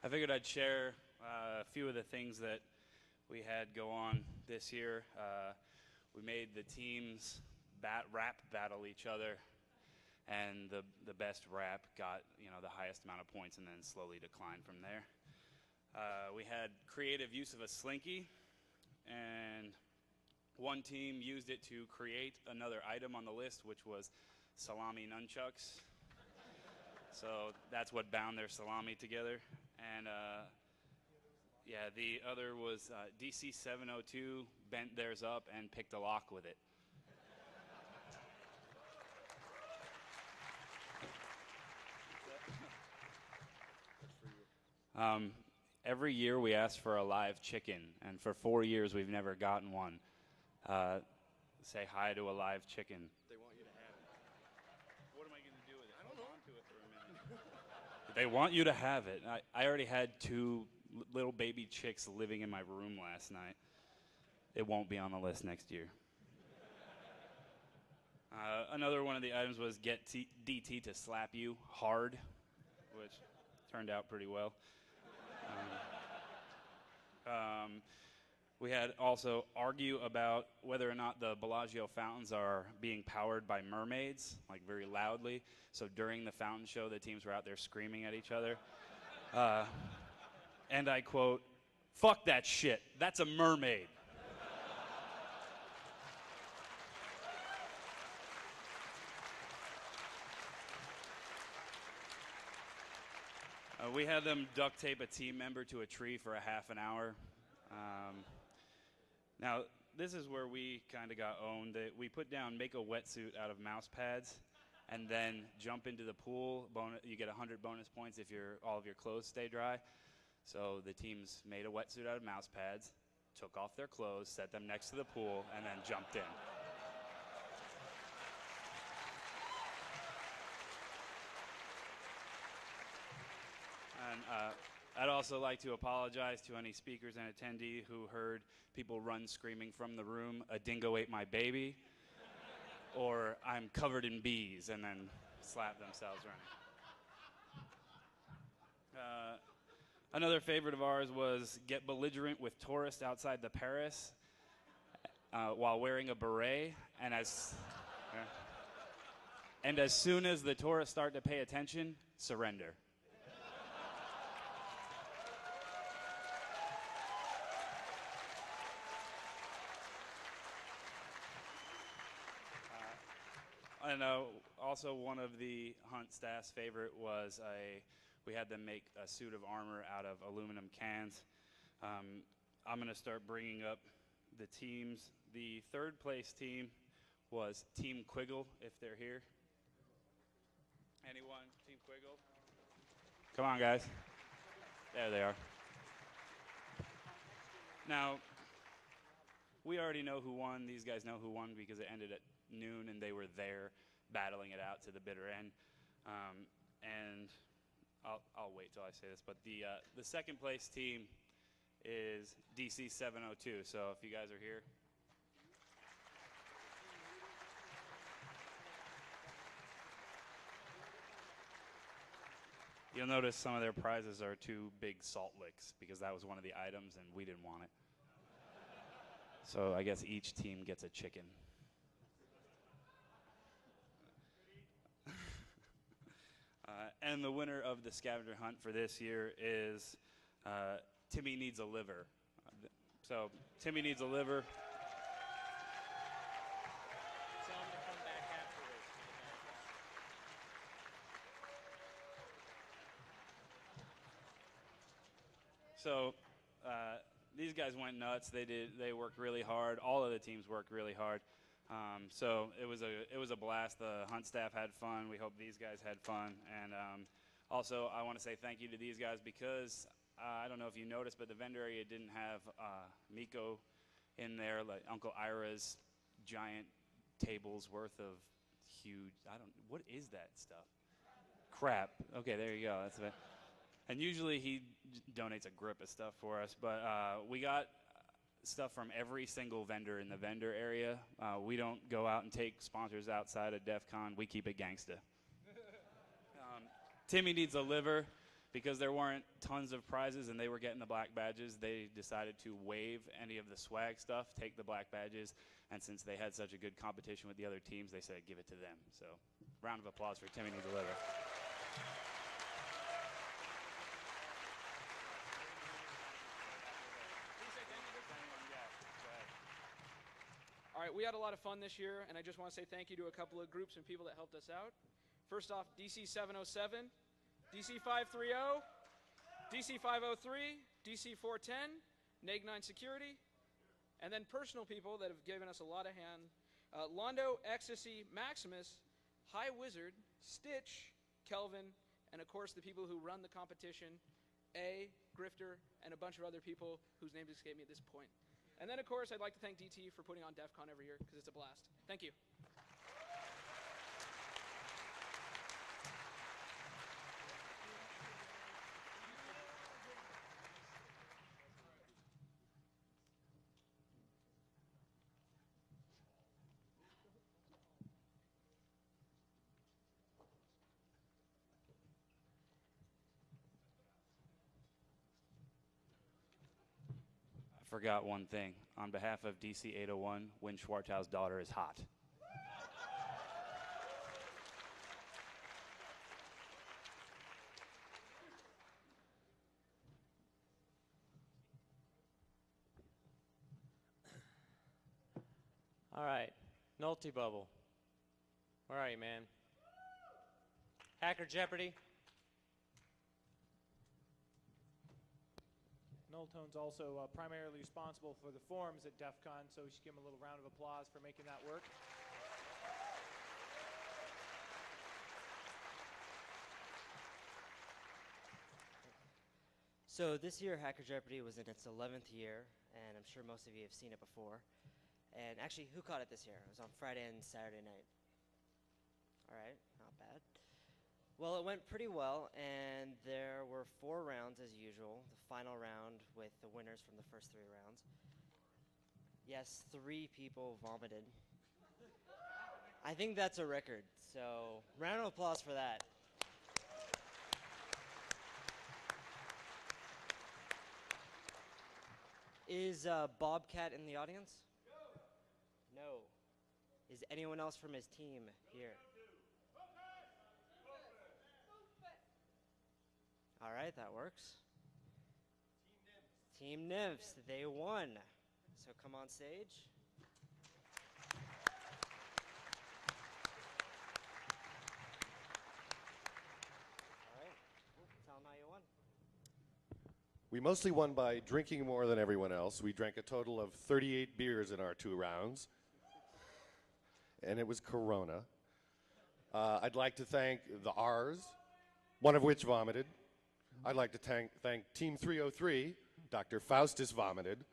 I figured I'd share a few of the things that we had go on this year. We made the teams rap battle each other, and the best rap got the highest amount of points and then slowly declined from there. We had creative use of a slinky, and one team used it to create another item on the list, which was salami nunchucks. So that's what bound their salami together. And yeah, the other was DC 702 bent theirs up and picked a lock with it. Every year we ask for a live chicken, and for 4 years we've never gotten one. Say hi to a live chicken. They want you to have it. What am I going to do with it? I don't know. Hold on to it for a minute. They want you to have it. I already had two little baby chicks living in my room last night. It won't be on the list next year. Another one of the items was get DT to slap you hard, which turned out pretty well. We had also argue about whether or not the Bellagio fountains are being powered by mermaids, like very loudly. So during the fountain show, the teams were out there screaming at each other. And I quote, "Fuck that shit, that's a mermaid." We had them duct tape a team member to a tree for a half an hour. Now, this is where we kind of got owned. We put down make a wetsuit out of mouse pads and then jump into the pool. You get 100 bonus points if all of your clothes stay dry. So the teams made a wetsuit out of mouse pads, took off their clothes, set them next to the pool, and then jumped in. And I'd also like to apologize to any speakers and attendee who heard people run screaming from the room, "A dingo ate my baby," or "I'm covered in bees," and then slap themselves running. Another favorite of ours was get belligerent with tourists outside the Paris while wearing a beret, and as soon as the tourists start to pay attention, surrender. And also one of the hunt staff's favorite was we had them make a suit of armor out of aluminum cans. I'm going to start bringing up the teams. The third place team was Team Quiggle, if they're here. Anyone? Team Quiggle? Come on, guys. There they are. Now, we already know who won. These guys know who won because it ended at noon and they were there battling it out to the bitter end. And I'll wait till I say this, but the second place team is DC 702. So if you guys are here. You'll notice some of their prizes are 2 big salt licks because that was one of the items and we didn't want it. So I guess each team gets a chicken. And then the winner of the scavenger hunt for this year is Timmy Needs a Liver. So Timmy Needs a Liver. Tell him to come back afterwards. So these guys went nuts. They worked really hard. All of the teams worked really hard. So it was a blast. The hunt staff had fun. We hope these guys had fun. And also, I want to say thank you to these guys because I don't know if you noticed, but the vendor area didn't have Miko in there, like Uncle Ira's giant tables worth of huge. What is that stuff? Crap. Okay, there you go. That's it. And usually he donates a grip of stuff for us, but we got stuff from every single vendor in the vendor area. We don't go out and take sponsors outside of Defcon. We keep it gangsta. Timmy Needs a Liver, because there weren't tons of prizes and they were getting the black badges, they decided to waive any of the swag stuff, take the black badges, and since they had such a good competition with the other teams, they said give it to them. So round of applause for Timmy Needs a Liver. All right, we had a lot of fun this year, and I just want to say thank you to a couple of groups and people that helped us out. First off, DC 707, DC 530, DC 503, DC 410, Neg 9 Security, and then personal people that have given us a lot of hand. Londo, Ecstasy, Maximus, High Wizard, Stitch, Kelvin, and of course the people who run the competition, A, Grifter, and a bunch of other people whose names escape me at this point. And then, of course, I'd like to thank DT for putting on Defcon every year, because it's a blast. Thank you. Forgot one thing. On behalf of DC 801, Win Schwartzow's daughter is hot. All right, Nulty Bubble. Where are you, man? Hacker Jeopardy. Nulltone's also primarily responsible for the forums at Defcon, so we should give him a little round of applause for making that work. So this year, Hacker Jeopardy was in its 11th year, and I'm sure most of you have seen it before. And actually, who caught it this year? It was on Friday and Saturday night. All right, not bad. Well, it went pretty well, and there were 4 rounds as usual. The final round with the winners from the first 3 rounds. Yes, 3 people vomited. I think that's a record, so round of applause for that. Is Bobcat in the audience? No. Is anyone else from his team here? All right, that works. Team Nymphs, they won. So come on stage. All right, tell them how you won. We mostly won by drinking more than everyone else. We drank a total of 38 beers in our 2 rounds. And it was Corona. I'd like to thank the R's, one of which vomited. I'd like to thank Team 303. Dr. Faustus vomited.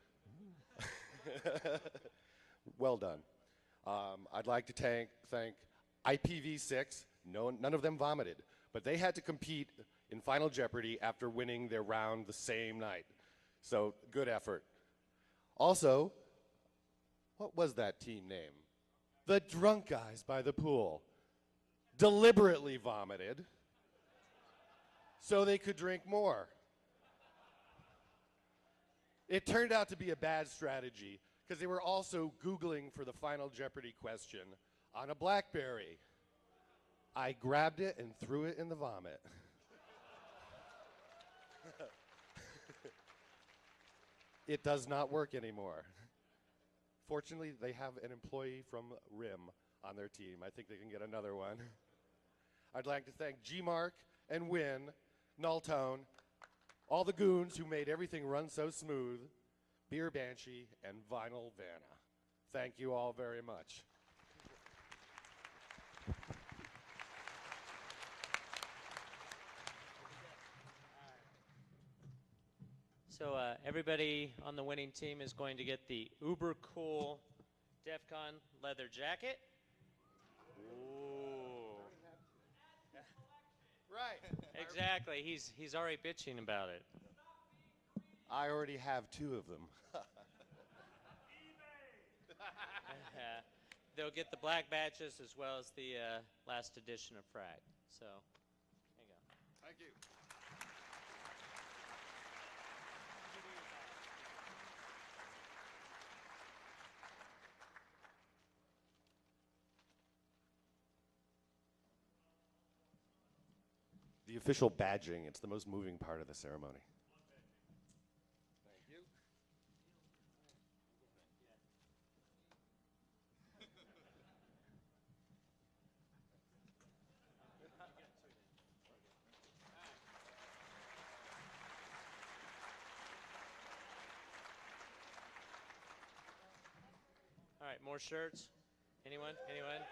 Well done. I'd like to thank IPv6. None of them vomited. But they had to compete in Final Jeopardy after winning their round the same night. So, good effort. Also, what was that team name? The drunk guys by the pool deliberately vomited so they could drink more. It turned out to be a bad strategy because they were also Googling for the Final Jeopardy question on a BlackBerry. I grabbed it and threw it in the vomit. It does not work anymore. Fortunately, they have an employee from RIM on their team. I think they can get another one. I'd like to thank G-Mark and Win, Nulltone, all the goons who made everything run so smooth, Beer Banshee, and Vinyl Vanna. Thank you all very much. So everybody on the winning team is going to get the uber cool Defcon leather jacket. Ooh. Right. Exactly. He's already bitching about it. I already have 2 of them. They'll get the black badges as well as the last edition of Frag. So, there you go. Thank you. The official badging, it's the most moving part of the ceremony. Thank you. All right, more shirts? Anyone? Anyone?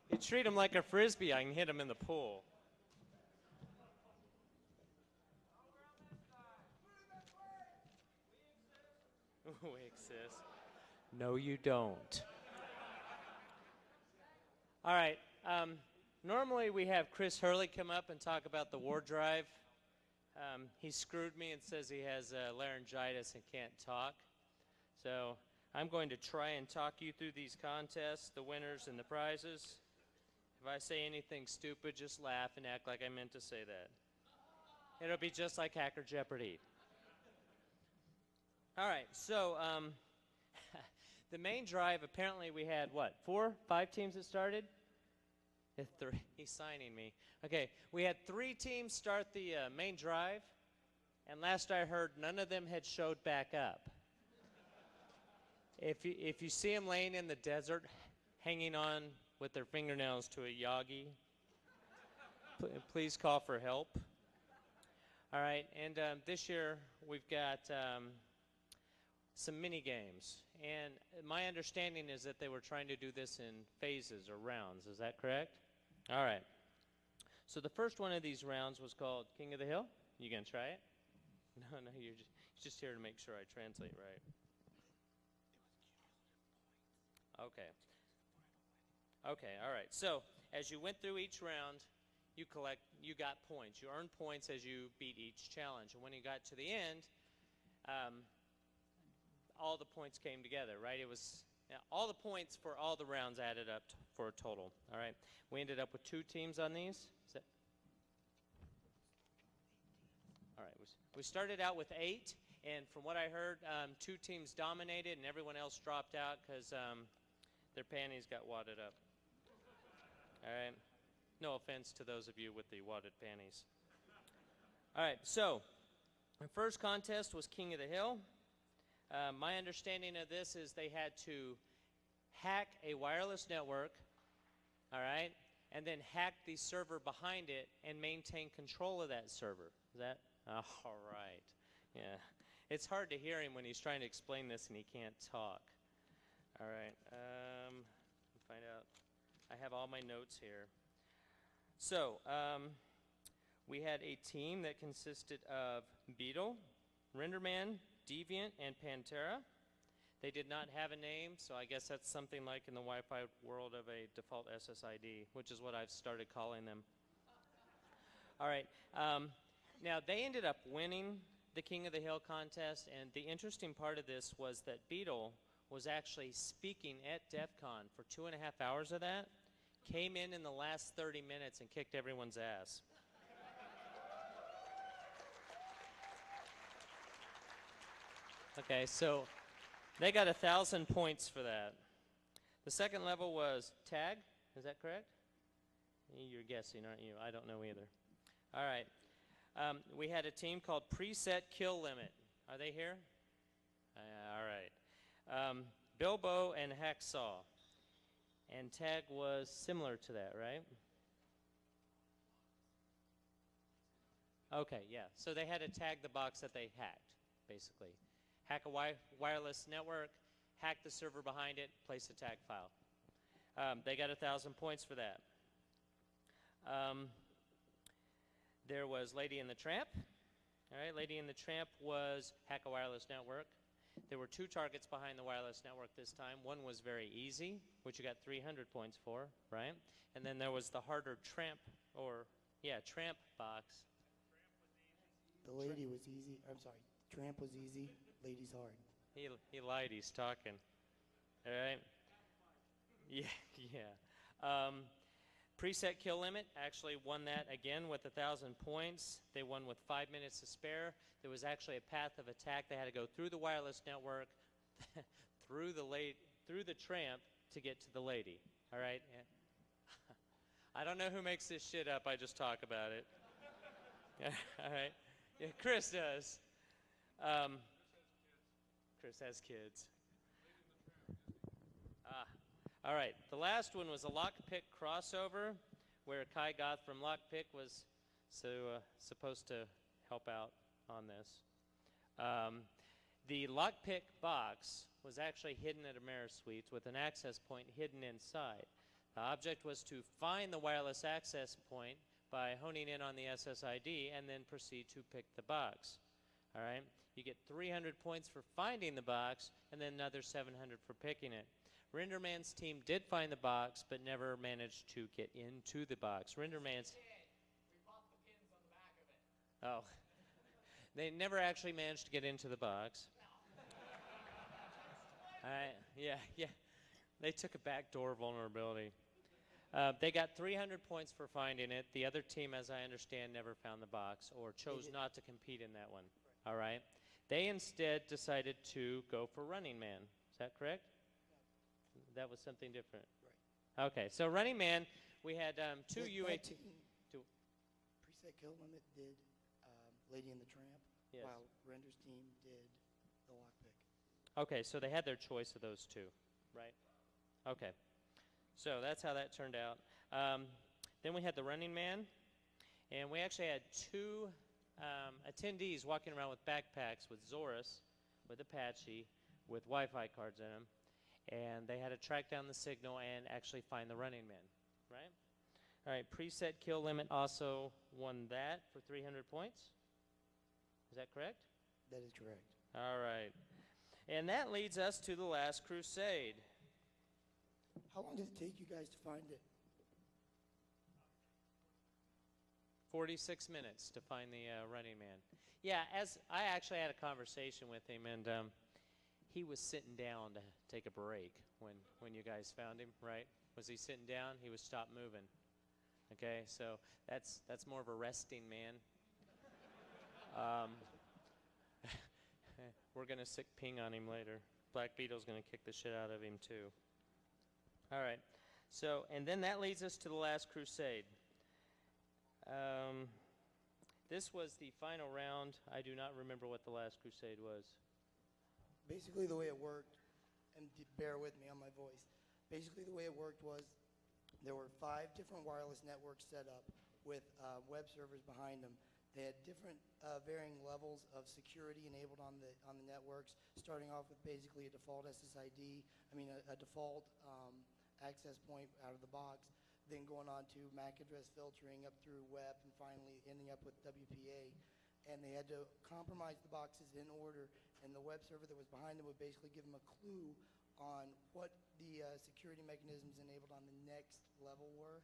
You treat him like a frisbee, I can hit him in the pool. We exist. No, you don't. All right. Normally we have Chris Hurley come up and talk about the war drive. He screwed me and says he has laryngitis and can't talk. So I'm going to try and talk you through these contests, the winners and the prizes. If I say anything stupid, just laugh and act like I meant to say that. It'll be just like Hacker Jeopardy. All right, so the main drive, apparently we had, what, 4, 5 teams that started? 3. He's signing me. Okay, we had 3 teams start the main drive, and last I heard, none of them had showed back up. If you see them laying in the desert, hanging on with their fingernails to a Yagi, please call for help. All right, and this year we've got some mini games, and my understanding is that they were trying to do this in phases or rounds. Is that correct? All right. So the first one of these rounds was called King of the Hill. You gonna try it? No, you're just here to make sure I translate right. Okay. Okay, all right. So as you went through each round, you got points. You earned points as you beat each challenge. And when you got to the end, all the points came together, right? It was all the points for all the rounds added up for a total. All right. We ended up with 2 teams on these. All right. We started out with 8, and from what I heard, 2 teams dominated, and everyone else dropped out because their panties got wadded up. All right. No offense to those of you with the wadded panties. All right. So the first contest was King of the Hill. My understanding of this is they had to hack a wireless network, all right, and then hack the server behind it and maintain control of that server. Is that? All right. Yeah. It's hard to hear him when he's trying to explain this and he can't talk. All right. Find out. I have all my notes here. So we had a team that consisted of Beetle, Renderman, Deviant, and Pantera. They did not have a name, so I guess that's something like in the Wi-Fi world of a default SSID, which is what I've started calling them. All right. Now, they ended up winning the King of the Hill contest, and the interesting part of this was that Beetle was actually speaking at Defcon for 2.5 hours of that, came in the last 30 minutes and kicked everyone's ass. Okay, so They got 1,000 points for that. The second level was tag. Is that correct? You're guessing, aren't you? I don't know either. All right. We had a team called Preset Kill Limit. Are they here? All right. Bilbo and Hacksaw. And tag was similar to that, right? Okay, yeah. So they had to tag the box that they hacked, basically. Hack a wireless network, hack the server behind it, place a tag file. They got 1,000 points for that. There was Lady and the Tramp. All right, Lady and the Tramp was hack a wireless network. There were 2 targets behind the wireless network this time. One was very easy, which you got 300 points for, right? And then there was the harder tramp box. The lady was easy. I'm sorry. Tramp was easy. Lady's hard. He lied. He's talking. All right. Yeah. Preset Kill Limit actually won that again with 1,000 points. They won with 5 minutes to spare. There was actually a path of attack. They had to go through the wireless network, through the tramp to get to the lady. All right. I don't know who makes this shit up. I just talk about it. All right. Yeah, Chris does. Chris has kids. All right. The last one was a lockpick crossover, where Kai Goth from Lockpick was supposed to help out on this. The lockpick box was actually hidden at Amerisuites with an access point hidden inside. The object was to find the wireless access point by honing in on the SSID and then proceed to pick the box. All right? You get 300 points for finding the box and then another 700 for picking it. Renderman's team did find the box but never managed to get into the box. Renderman's... We popped the pins on the back of it. Oh. They never actually managed to get into the box. Yeah. They took a backdoor vulnerability. They got 300 points for finding it. The other team, as I understand, never found the box or chose not to compete in that one. Right. All right. They instead decided to go for Running Man. Is that correct? No. That was something different. Right. Okay. So Running Man, we had 2 UAT. Preset Kill Limit did Lady and the Tramp, yes, while Render's team did the Lockpick. Okay. So they had their choice of those 2, right? Okay. So that's how that turned out. Then we had the Running Man, and we actually had 2 attendees walking around with backpacks with Zorus, with Apache, with Wi-Fi cards in them, and they had to track down the signal and actually find the Running Man, right? All right, Preset Kill Limit also won that for 300 points. Is that correct? That is correct. All right. And that leads us to the Last Crusade. How long did it take you guys to find it? 46 minutes to find the Running Man. Yeah, as I actually had a conversation with him, and he was sitting down to take a break when you guys found him, right? Was he sitting down? He was stopped moving. Okay, so that's more of a resting man. We're going to sick ping on him later. Black Beetle's going to kick the shit out of him, too. All right. So, and then that leads us to the Last Crusade. This was the final round. I do not remember what the Last Crusade was. Basically, the way it worked, and bear with me on my voice. Basically, the way it worked was there were 5 different wireless networks set up with web servers behind them. They had different varying levels of security enabled on the networks, starting off with basically a default SSID, a default access point out of the box, then going on to MAC address filtering up through web, and finally ending up with WPA. And they had to compromise the boxes in order, and the web server that was behind them would basically give them a clue on what the security mechanisms enabled on the next level were,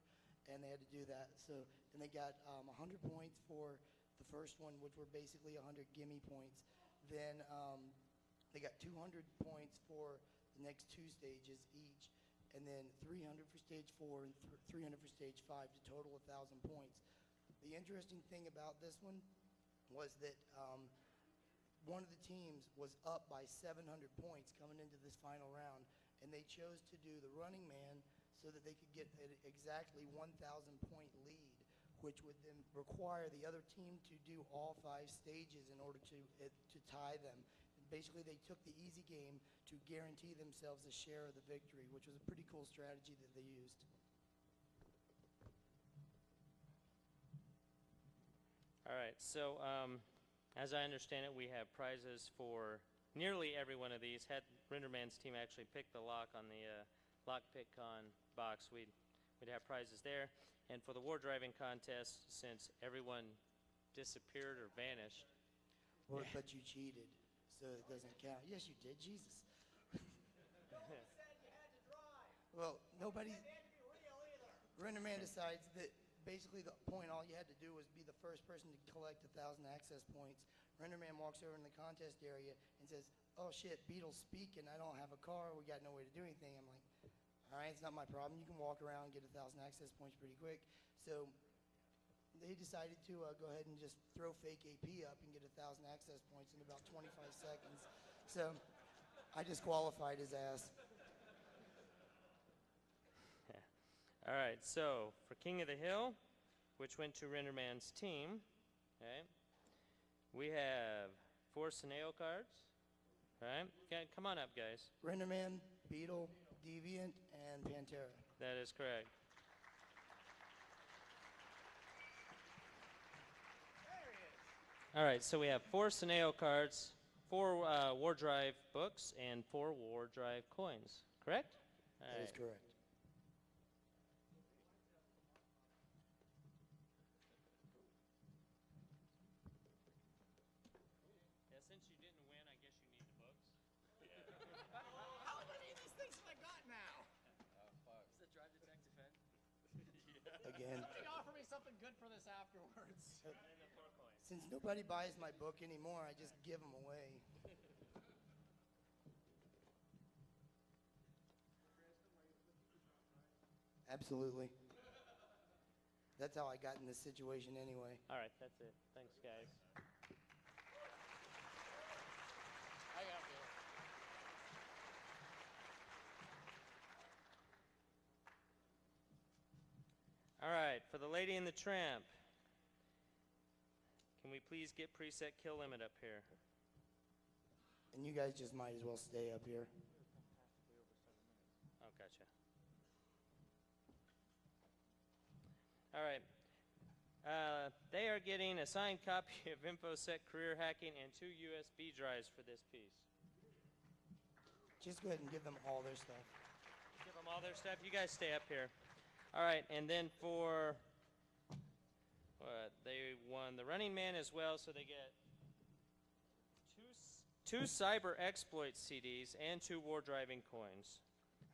and they had to do that. So then they got 100 points for the first one, which were basically 100 gimme points. Then they got 200 points for the next 2 stages each, and then 300 for stage 4 and 300 for stage 5, to total 1,000 points. The interesting thing about this one was that one of the teams was up by 700 points coming into this final round, and they chose to do the running man so that they could get an exactly 1,000-point lead, which would then require the other team to do all 5 stages in order to tie them. And basically, they took the easy game to guarantee themselves a share of the victory, which was a pretty cool strategy that they used. All right, so as I understand it, we have prizes for nearly every one of these. Had Renderman's team actually picked the lock on the lock pick-con box, we'd have prizes there. And for the war driving contest, since everyone disappeared or vanished. Well, but you cheated, so it doesn't count. Yes, you did, Jesus. Well, nobody. Renderman decides that basically the point, all you had to do was be the first person to collect 1,000 access points. Renderman walks over in the contest area and says, "Oh shit, Beetle's speaking. I don't have a car. We got no way to do anything." I'm like, "All right, it's not my problem. You can walk around and get 1,000 access points pretty quick." So they decided to go ahead and just throw fake AP up and get 1,000 access points in about 25 seconds. So I disqualified his ass. All right, so for King of the Hill, which went to Renderman's team, okay, we have 4 Scenario cards. All right, okay, come on up, guys. Renderman, Beetle, Deviant, and Pantera. That is correct. All right, so we have 4 Scenario cards, 4 War Drive books, and 4 War Drive coins, correct? All That is right. correct. Yeah, since you didn't win, I guess you need the books. How many of these things have I got now? Is that drive, detect, defend? Again. Somebody offer me something good for this afterwards. Since nobody buys my book anymore, I just give them away. Absolutely. That's how I got in this situation anyway. All right, that's it. Thanks, guys. I got you. All right, for the Lady and the Tramp, can we please get preset kill limit up here? And you guys just might as well stay up here. Oh, gotcha. All right. They are getting a signed copy of InfoSec Career Hacking and 2 USB drives for this piece. Just go ahead and give them all their stuff. Give them all their stuff. You guys stay up here. All right, and then for they won the Running Man as well, so they get 2 Cyber Exploit CDs and 2 War Driving coins.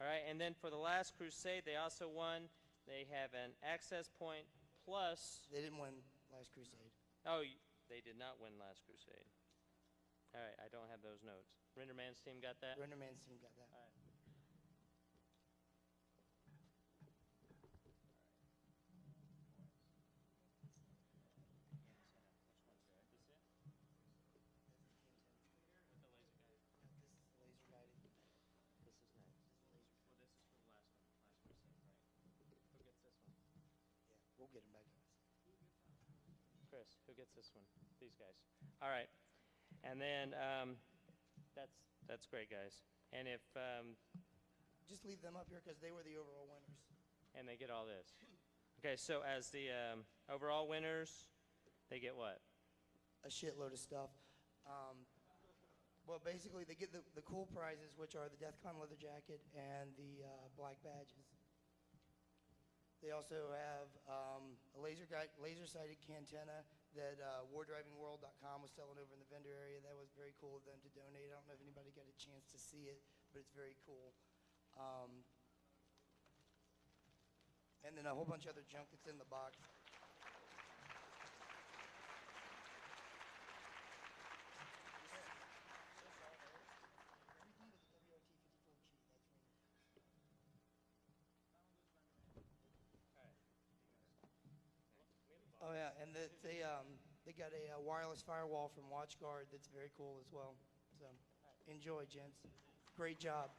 All right, and then for the Last Crusade, they also won. They have an access point plus. They didn't win Last Crusade. Oh, they did not win Last Crusade. All right, I don't have those notes. Renderman's team got that? Renderman's team got that. All right. We'll get them back. Chris, who gets this one? These guys. All right, and then that's great, guys. And if just leave them up here because they were the overall winners. And they get all this. Okay, so as the overall winners, they get what? A shitload of stuff. Well, basically, they get the cool prizes, which are the Defcon leather jacket and the black badges. They also have a laser-sighted Cantena that wardrivingworld.com was selling over in the vendor area. That was very cool of them to donate. I don't know if anybody got a chance to see it, but it's very cool. And then a whole bunch of other junk that's in the box. Oh yeah, and They got a wireless firewall from WatchGuard that's very cool as well. So enjoy, gents. Great job.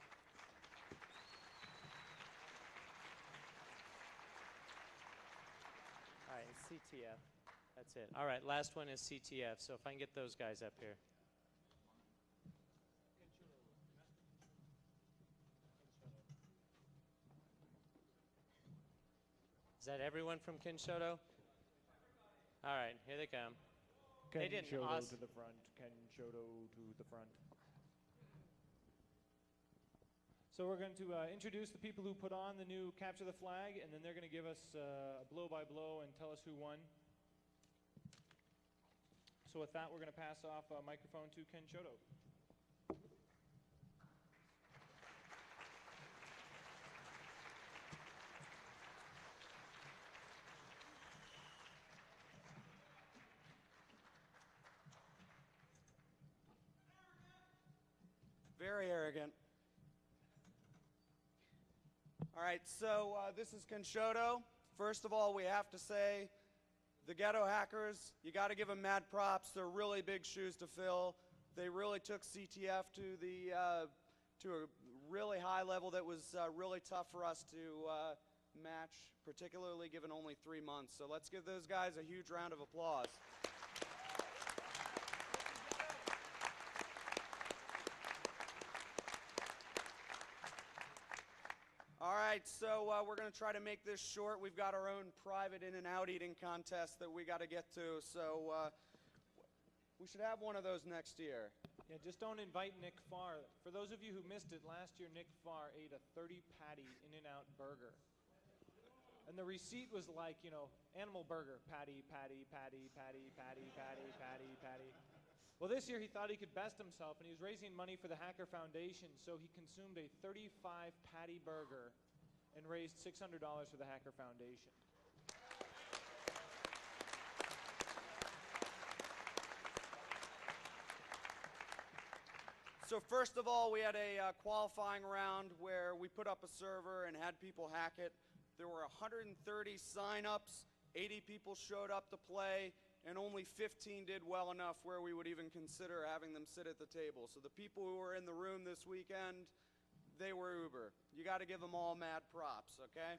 All right, CTF. That's it. All right, last one is CTF. So if I can get those guys up here. Is that everyone from Kinshoto? All right, here they come. They didn't Shoto to the front. Ken Shoto to the front. So we're going to introduce the people who put on the new Capture the Flag, and then they're going to give us a blow-by-blow and tell us who won. So with that, we're going to pass off a microphone to Ken Shoto. Very arrogant. All right, so this is Kinshoto. First of all, we have to say the Ghetto Hackers, you got to give them mad props. They're really big shoes to fill. They really took CTF to a really high level that was really tough for us to match, particularly given only 3 months. So let's give those guys a huge round of applause. All right, so we're going to try to make this short. We've got our own private in-and-out eating contest that we got to get to, so we should have one of those next year. Yeah, just don't invite Nick Farr. For those of you who missed it, last year Nick Farr ate a 30-patty In-N-Out burger. And the receipt was like, you know, animal burger. Patty, patty, patty, patty, patty, patty, patty, patty. Well, this year he thought he could best himself, and he was raising money for the Hacker Foundation, so he consumed a 35-patty burger and raised $600 for the Hacker Foundation. So first of all, we had a qualifying round where we put up a server and had people hack it. There were 130 sign-ups, 80 people showed up to play, and only 15 did well enough where we would even consider having them sit at the table. So the people who were in the room this weekend, they were uber. You got to give them all mad props, okay?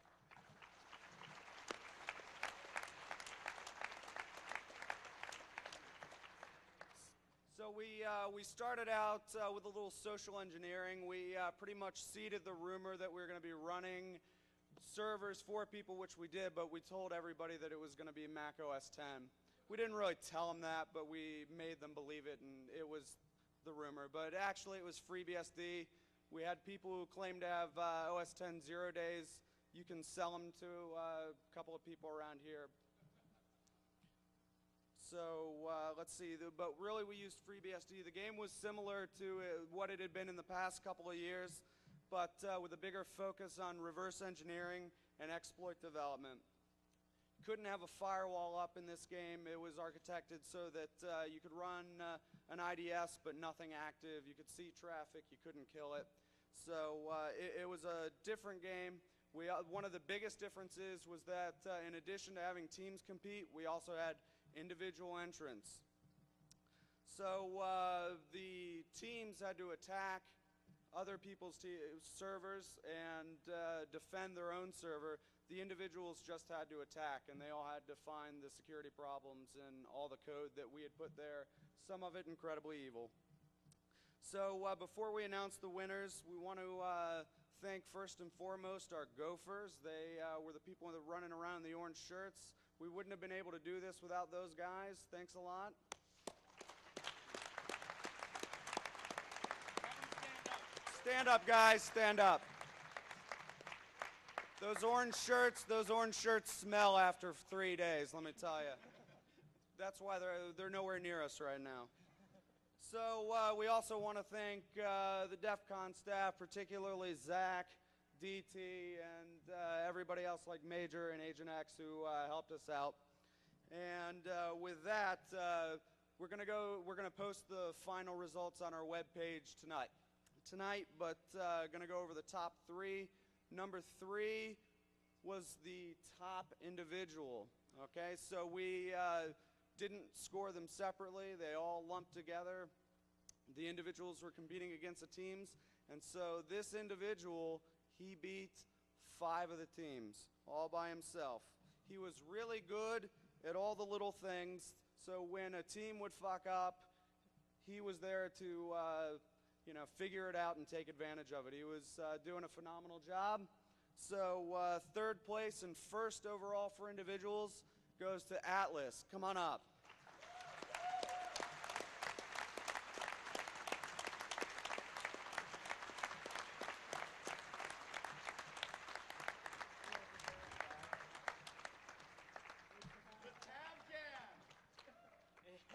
So we started out with a little social engineering. We pretty much seeded the rumor that we were going to be running servers for people, which we did, but we told everybody that it was going to be Mac OS X. We didn't really tell them that, but we made them believe it, and it was the rumor. But actually, it was FreeBSD. We had people who claimed to have OS X 0 days. You can sell them to a couple of people around here. So let's see. But really, we used FreeBSD. The game was similar to what it had been in the past couple of years, but with a bigger focus on reverse engineering and exploit development. Couldn't have a firewall up in this game. It was architected so that you could run an IDS but nothing active. You could see traffic. You couldn't kill it. So it was a different game. One of the biggest differences was that in addition to having teams compete, we also had individual entrants. So the teams had to attack other people's servers and defend their own server. The individuals just had to attack, and they all had to find the security problems and all the code that we had put there, some of it incredibly evil. So before we announce the winners, we want to thank first and foremost our gophers. They were the people that were running around in the orange shirts. We wouldn't have been able to do this without those guys. Thanks a lot. Stand up, guys, stand up. Those orange shirts smell after 3 days, let me tell you. That's why they're nowhere near us right now. So we also want to thank the Defcon staff, particularly Zach, DT, and everybody else like Major and Agent X who helped us out. And with that, we're gonna post the final results on our webpage tonight, but gonna go over the top 3. Number 3 was the top individual. Okay, so we didn't score them separately. They all lumped together. The individuals were competing against the teams, and so this individual, he beat 5 of the teams all by himself. He was really good at all the little things, so when a team would fuck up, he was there to figure it out and take advantage of it. He was doing a phenomenal job. So 3rd place and 1st overall for individuals goes to Atlas. Come on up.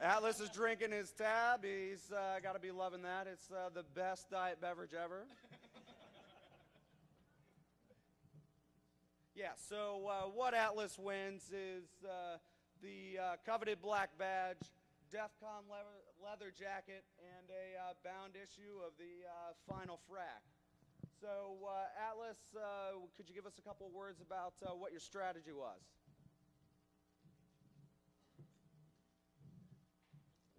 Atlas is drinking his tab. He's got to be loving that. It's the best diet beverage ever. Yeah, so what Atlas wins is the coveted black badge, Defcon leather jacket, and a bound issue of the final frac. So Atlas, could you give us a couple words about what your strategy was?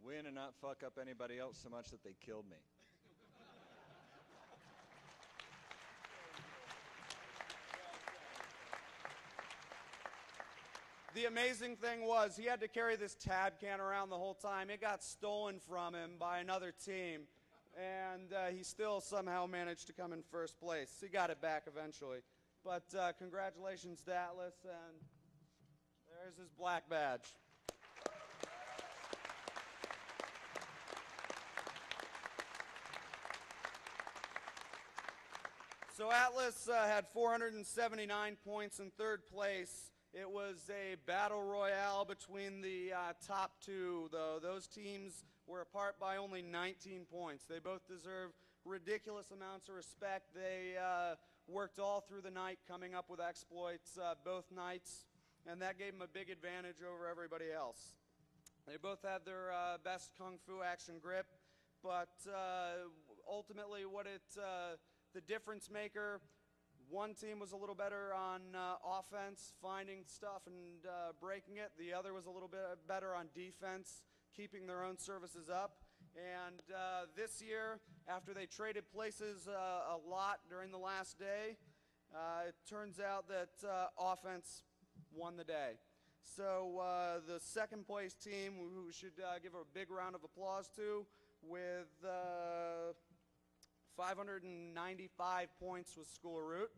Win and not fuck up anybody else so much that they killed me. The amazing thing was he had to carry this tab can around the whole time. It got stolen from him by another team, and he still somehow managed to come in 1st place. He got it back eventually. But congratulations to Atlas, and there's his black badge. So Atlas had 479 points in 3rd place. It was a battle royale between the top 2, though. Those teams were apart by only 19 points. They both deserve ridiculous amounts of respect. They worked all through the night coming up with exploits both nights, and that gave them a big advantage over everybody else. They both had their best kung fu action grip, but ultimately the difference maker, one team was a little better on offense, finding stuff and breaking it. The other was a little bit better on defense, keeping their own services up. And this year, after they traded places a lot during the last day, it turns out that offense won the day. So the 2nd place team, who we should give a big round of applause to, with 595 points with School of Root.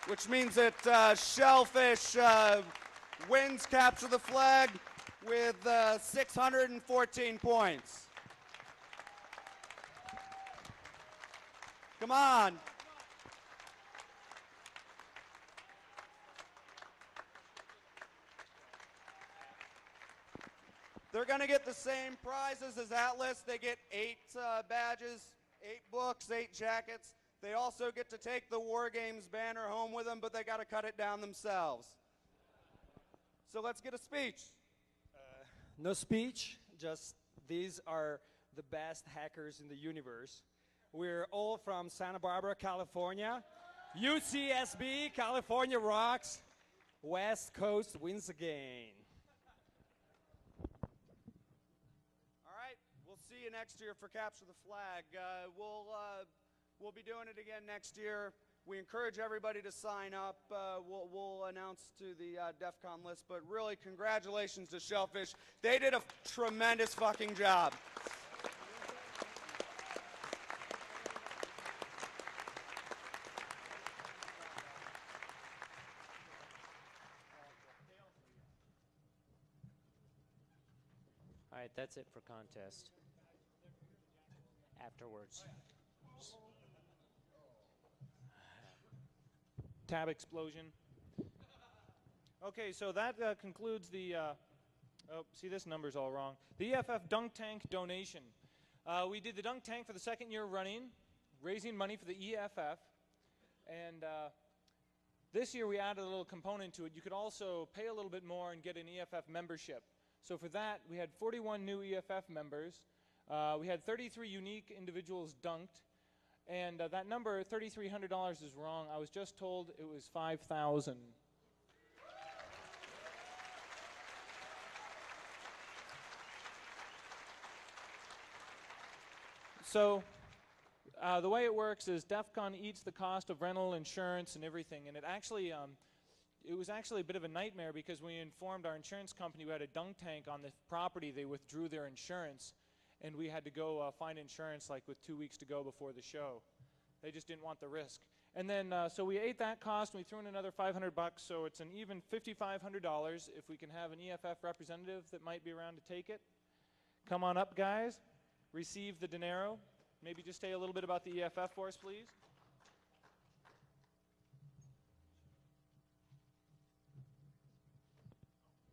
Which means that Shellfish wins Capture the Flag with 614 points. Come on. They're going to get the same prizes as Atlas. They get 8 badges, 8 books, 8 jackets. They also get to take the War Games banner home with them, but they got to cut it down themselves. So let's get a speech. No speech, just these are the best hackers in the universe. We're all from Santa Barbara, California. UCSB, California rocks. West Coast wins again. All right, we'll see you next year for Capture the Flag. We'll be doing it again next year. We encourage everybody to sign up. We'll announce to the Defcon list, but really congratulations to Shellfish. They did a tremendous fucking job. All right, that's it for contest. Afterwards. Tab explosion. Okay, so that concludes the, oh, see, this number's all wrong. The EFF Dunk Tank donation. We did the dunk tank for the 2nd year running, raising money for the EFF. And this year we added a little component to it. You could also pay a little bit more and get an EFF membership. So for that, we had 41 new EFF members. We had 33 unique individuals dunked. And that number, $3,300, is wrong. I was just told it was $5,000. So the way it works is Defcon eats the cost of rental, insurance, and everything. And it was actually a bit of a nightmare because we informed our insurance company we had a dunk tank on the property. They withdrew their insurance, and we had to go find insurance like with 2 weeks to go before the show. They just didn't want the risk. And then, so we ate that cost, and we threw in another $500, so it's an even $5,500 if we can have an EFF representative that might be around to take it. Come on up, guys. Receive the dinero. Maybe just say a little bit about the EFF for us, please.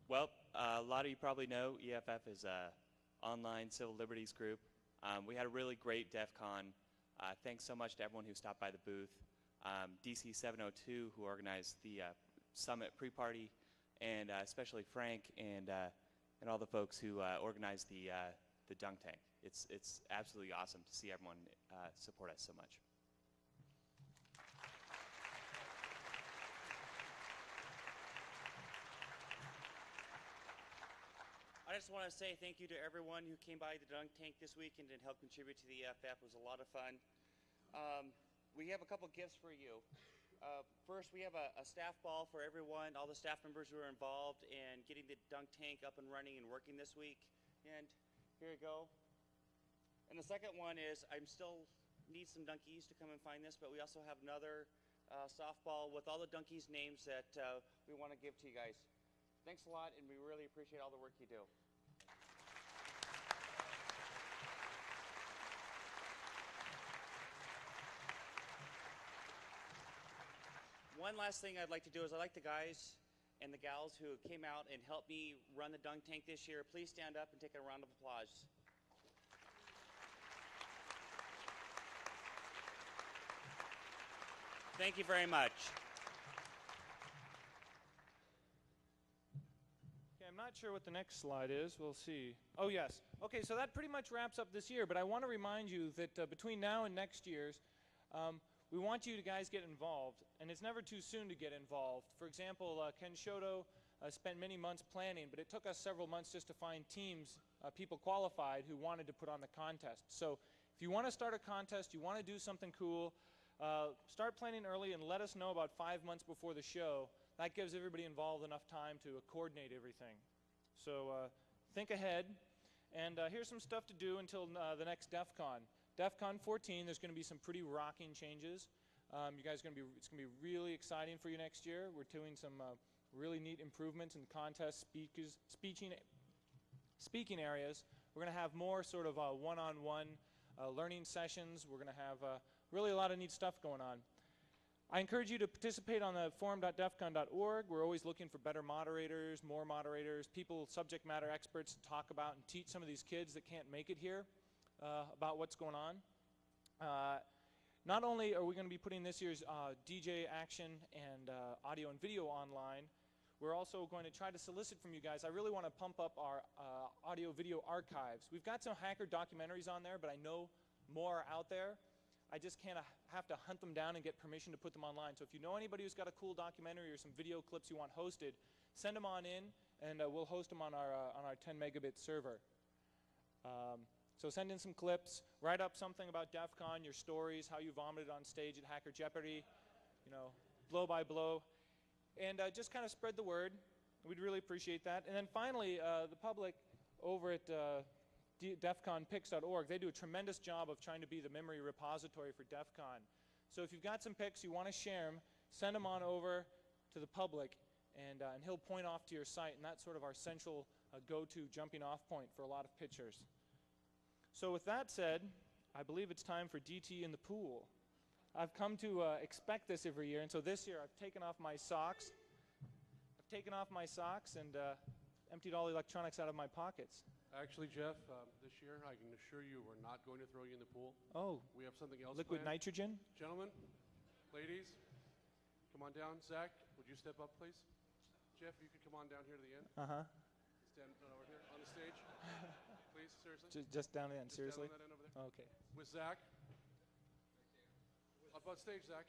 Well, a lot of you probably know EFF is an online civil liberties group. We had a really great DEF CON. Thanks so much to everyone who stopped by the booth. DC 702 who organized the summit pre-party, and especially Frank and all the folks who organized the dunk tank. It's absolutely awesome to see everyone support us so much. I just want to say thank you to everyone who came by the dunk tank this weekend and helped contribute to the EFF. It was a lot of fun. We have a couple gifts for you. First, we have a staff ball for everyone, all the staff members who are involved in getting the dunk tank up and running and working this week. And here you go. And the second one is I still need some dunkies to come and find this, but we also have another softball with all the dunkies' names that we want to give to you guys. Thanks a lot, and we really appreciate all the work you do. One last thing I'd like to do is I'd like the guys and the gals who came out and helped me run the dunk tank this year, please stand up and take a round of applause. Thank you very much. Okay, I'm not sure what the next slide is. We'll see. Oh, yes. Okay, so that pretty much wraps up this year, but I want to remind you that between now and next year's, we want you to guys get involved, and it's never too soon to get involved. For example, Ken Shoto spent many months planning, but it took us several months just to find teams, people qualified who wanted to put on the contest. So if you want to start a contest, you want to do something cool, start planning early and let us know about 5 months before the show. That gives everybody involved enough time to coordinate everything. So think ahead, and here's some stuff to do until the next DEF CON. DEF CON 14, there's going to be some pretty rocking changes. You guys, it's going to be really exciting for you next year. We're doing some really neat improvements in contest speaking areas. We're going to have more sort of one-on-one learning sessions. We're going to have really a lot of neat stuff going on. I encourage you to participate on the forum.defcon.org. We're always looking for better moderators, more moderators, people, subject matter experts to talk about and teach some of these kids that can't make it here about what's going on. Not only are we going to be putting this year's DJ action and audio and video online, we're also going to try to solicit from you guys. I really want to pump up our audio video archives. We've got some hacker documentaries on there, but I know more are out there. I just kind of have to hunt them down and get permission to put them online. So if you know anybody who's got a cool documentary or some video clips you want hosted, send them on in, and we'll host them on our 10 megabit server. So send in some clips, write up something about DEF CON, your stories, how you vomited on stage at Hacker Jeopardy, you know, blow by blow, and just kind of spread the word. We'd really appreciate that. And then finally, the public over at defconpics.org, they do a tremendous job of trying to be the memory repository for DEF CON. So if you've got some pics, you want to share them, send them on over to the public, and he'll point off to your site, and that's sort of our central go-to jumping off point for a lot of pictures. So with that said, I believe it's time for DT in the pool. I've come to expect this every year, and so this year I've taken off my socks. And emptied all the electronics out of my pockets. Actually, Jeff, this year I can assure you we're not going to throw you in the pool. Oh. We have something else Liquid planned. nitrogen? Gentlemen, ladies, come on down. Zach, would you step up, please? Jeff, you could come on down here to the end. Uh-huh. Stand over here on the stage. Please, seriously. Just down the end, Just seriously? Down that end over there. Okay. With Zach. Up on stage, Zach.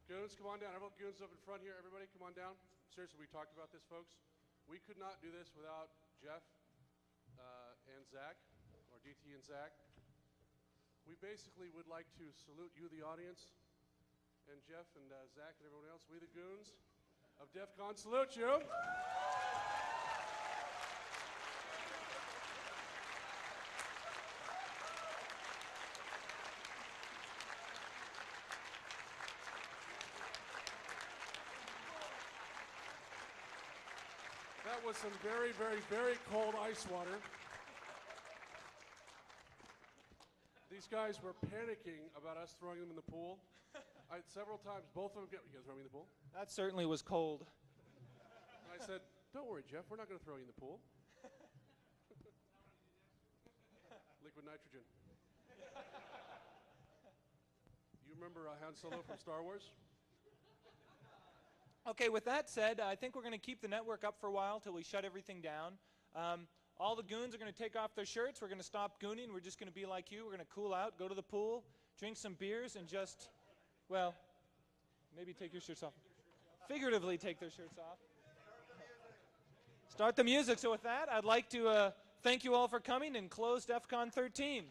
Goons, come on down. Everyone, goons up in front here. Everybody, come on down. Seriously, we talked about this, folks. We could not do this without Jeff and Zach, or our DT and Zach. We basically would like to salute you, the audience, and Jeff and Zach and everyone else. We, the goons of Defcon, salute you. That was some very, very, very cold ice water. These guys were panicking about us throwing them in the pool. Several times, both of them, you guys throw me in the pool? That certainly was cold. And I said, don't worry, Jeff, we're not going to throw you in the pool. Liquid nitrogen. You remember Han Solo from Star Wars? Okay, with that said, I think we're going to keep the network up for a while till we shut everything down. All the goons are going to take off their shirts. We're going to stop gooning. We're just going to be like you. We're going to cool out, go to the pool, drink some beers, and just, well, maybe take your shirts off. Figuratively take their shirts off. Start the music. So with that, I'd like to thank you all for coming and close DEFCON 13.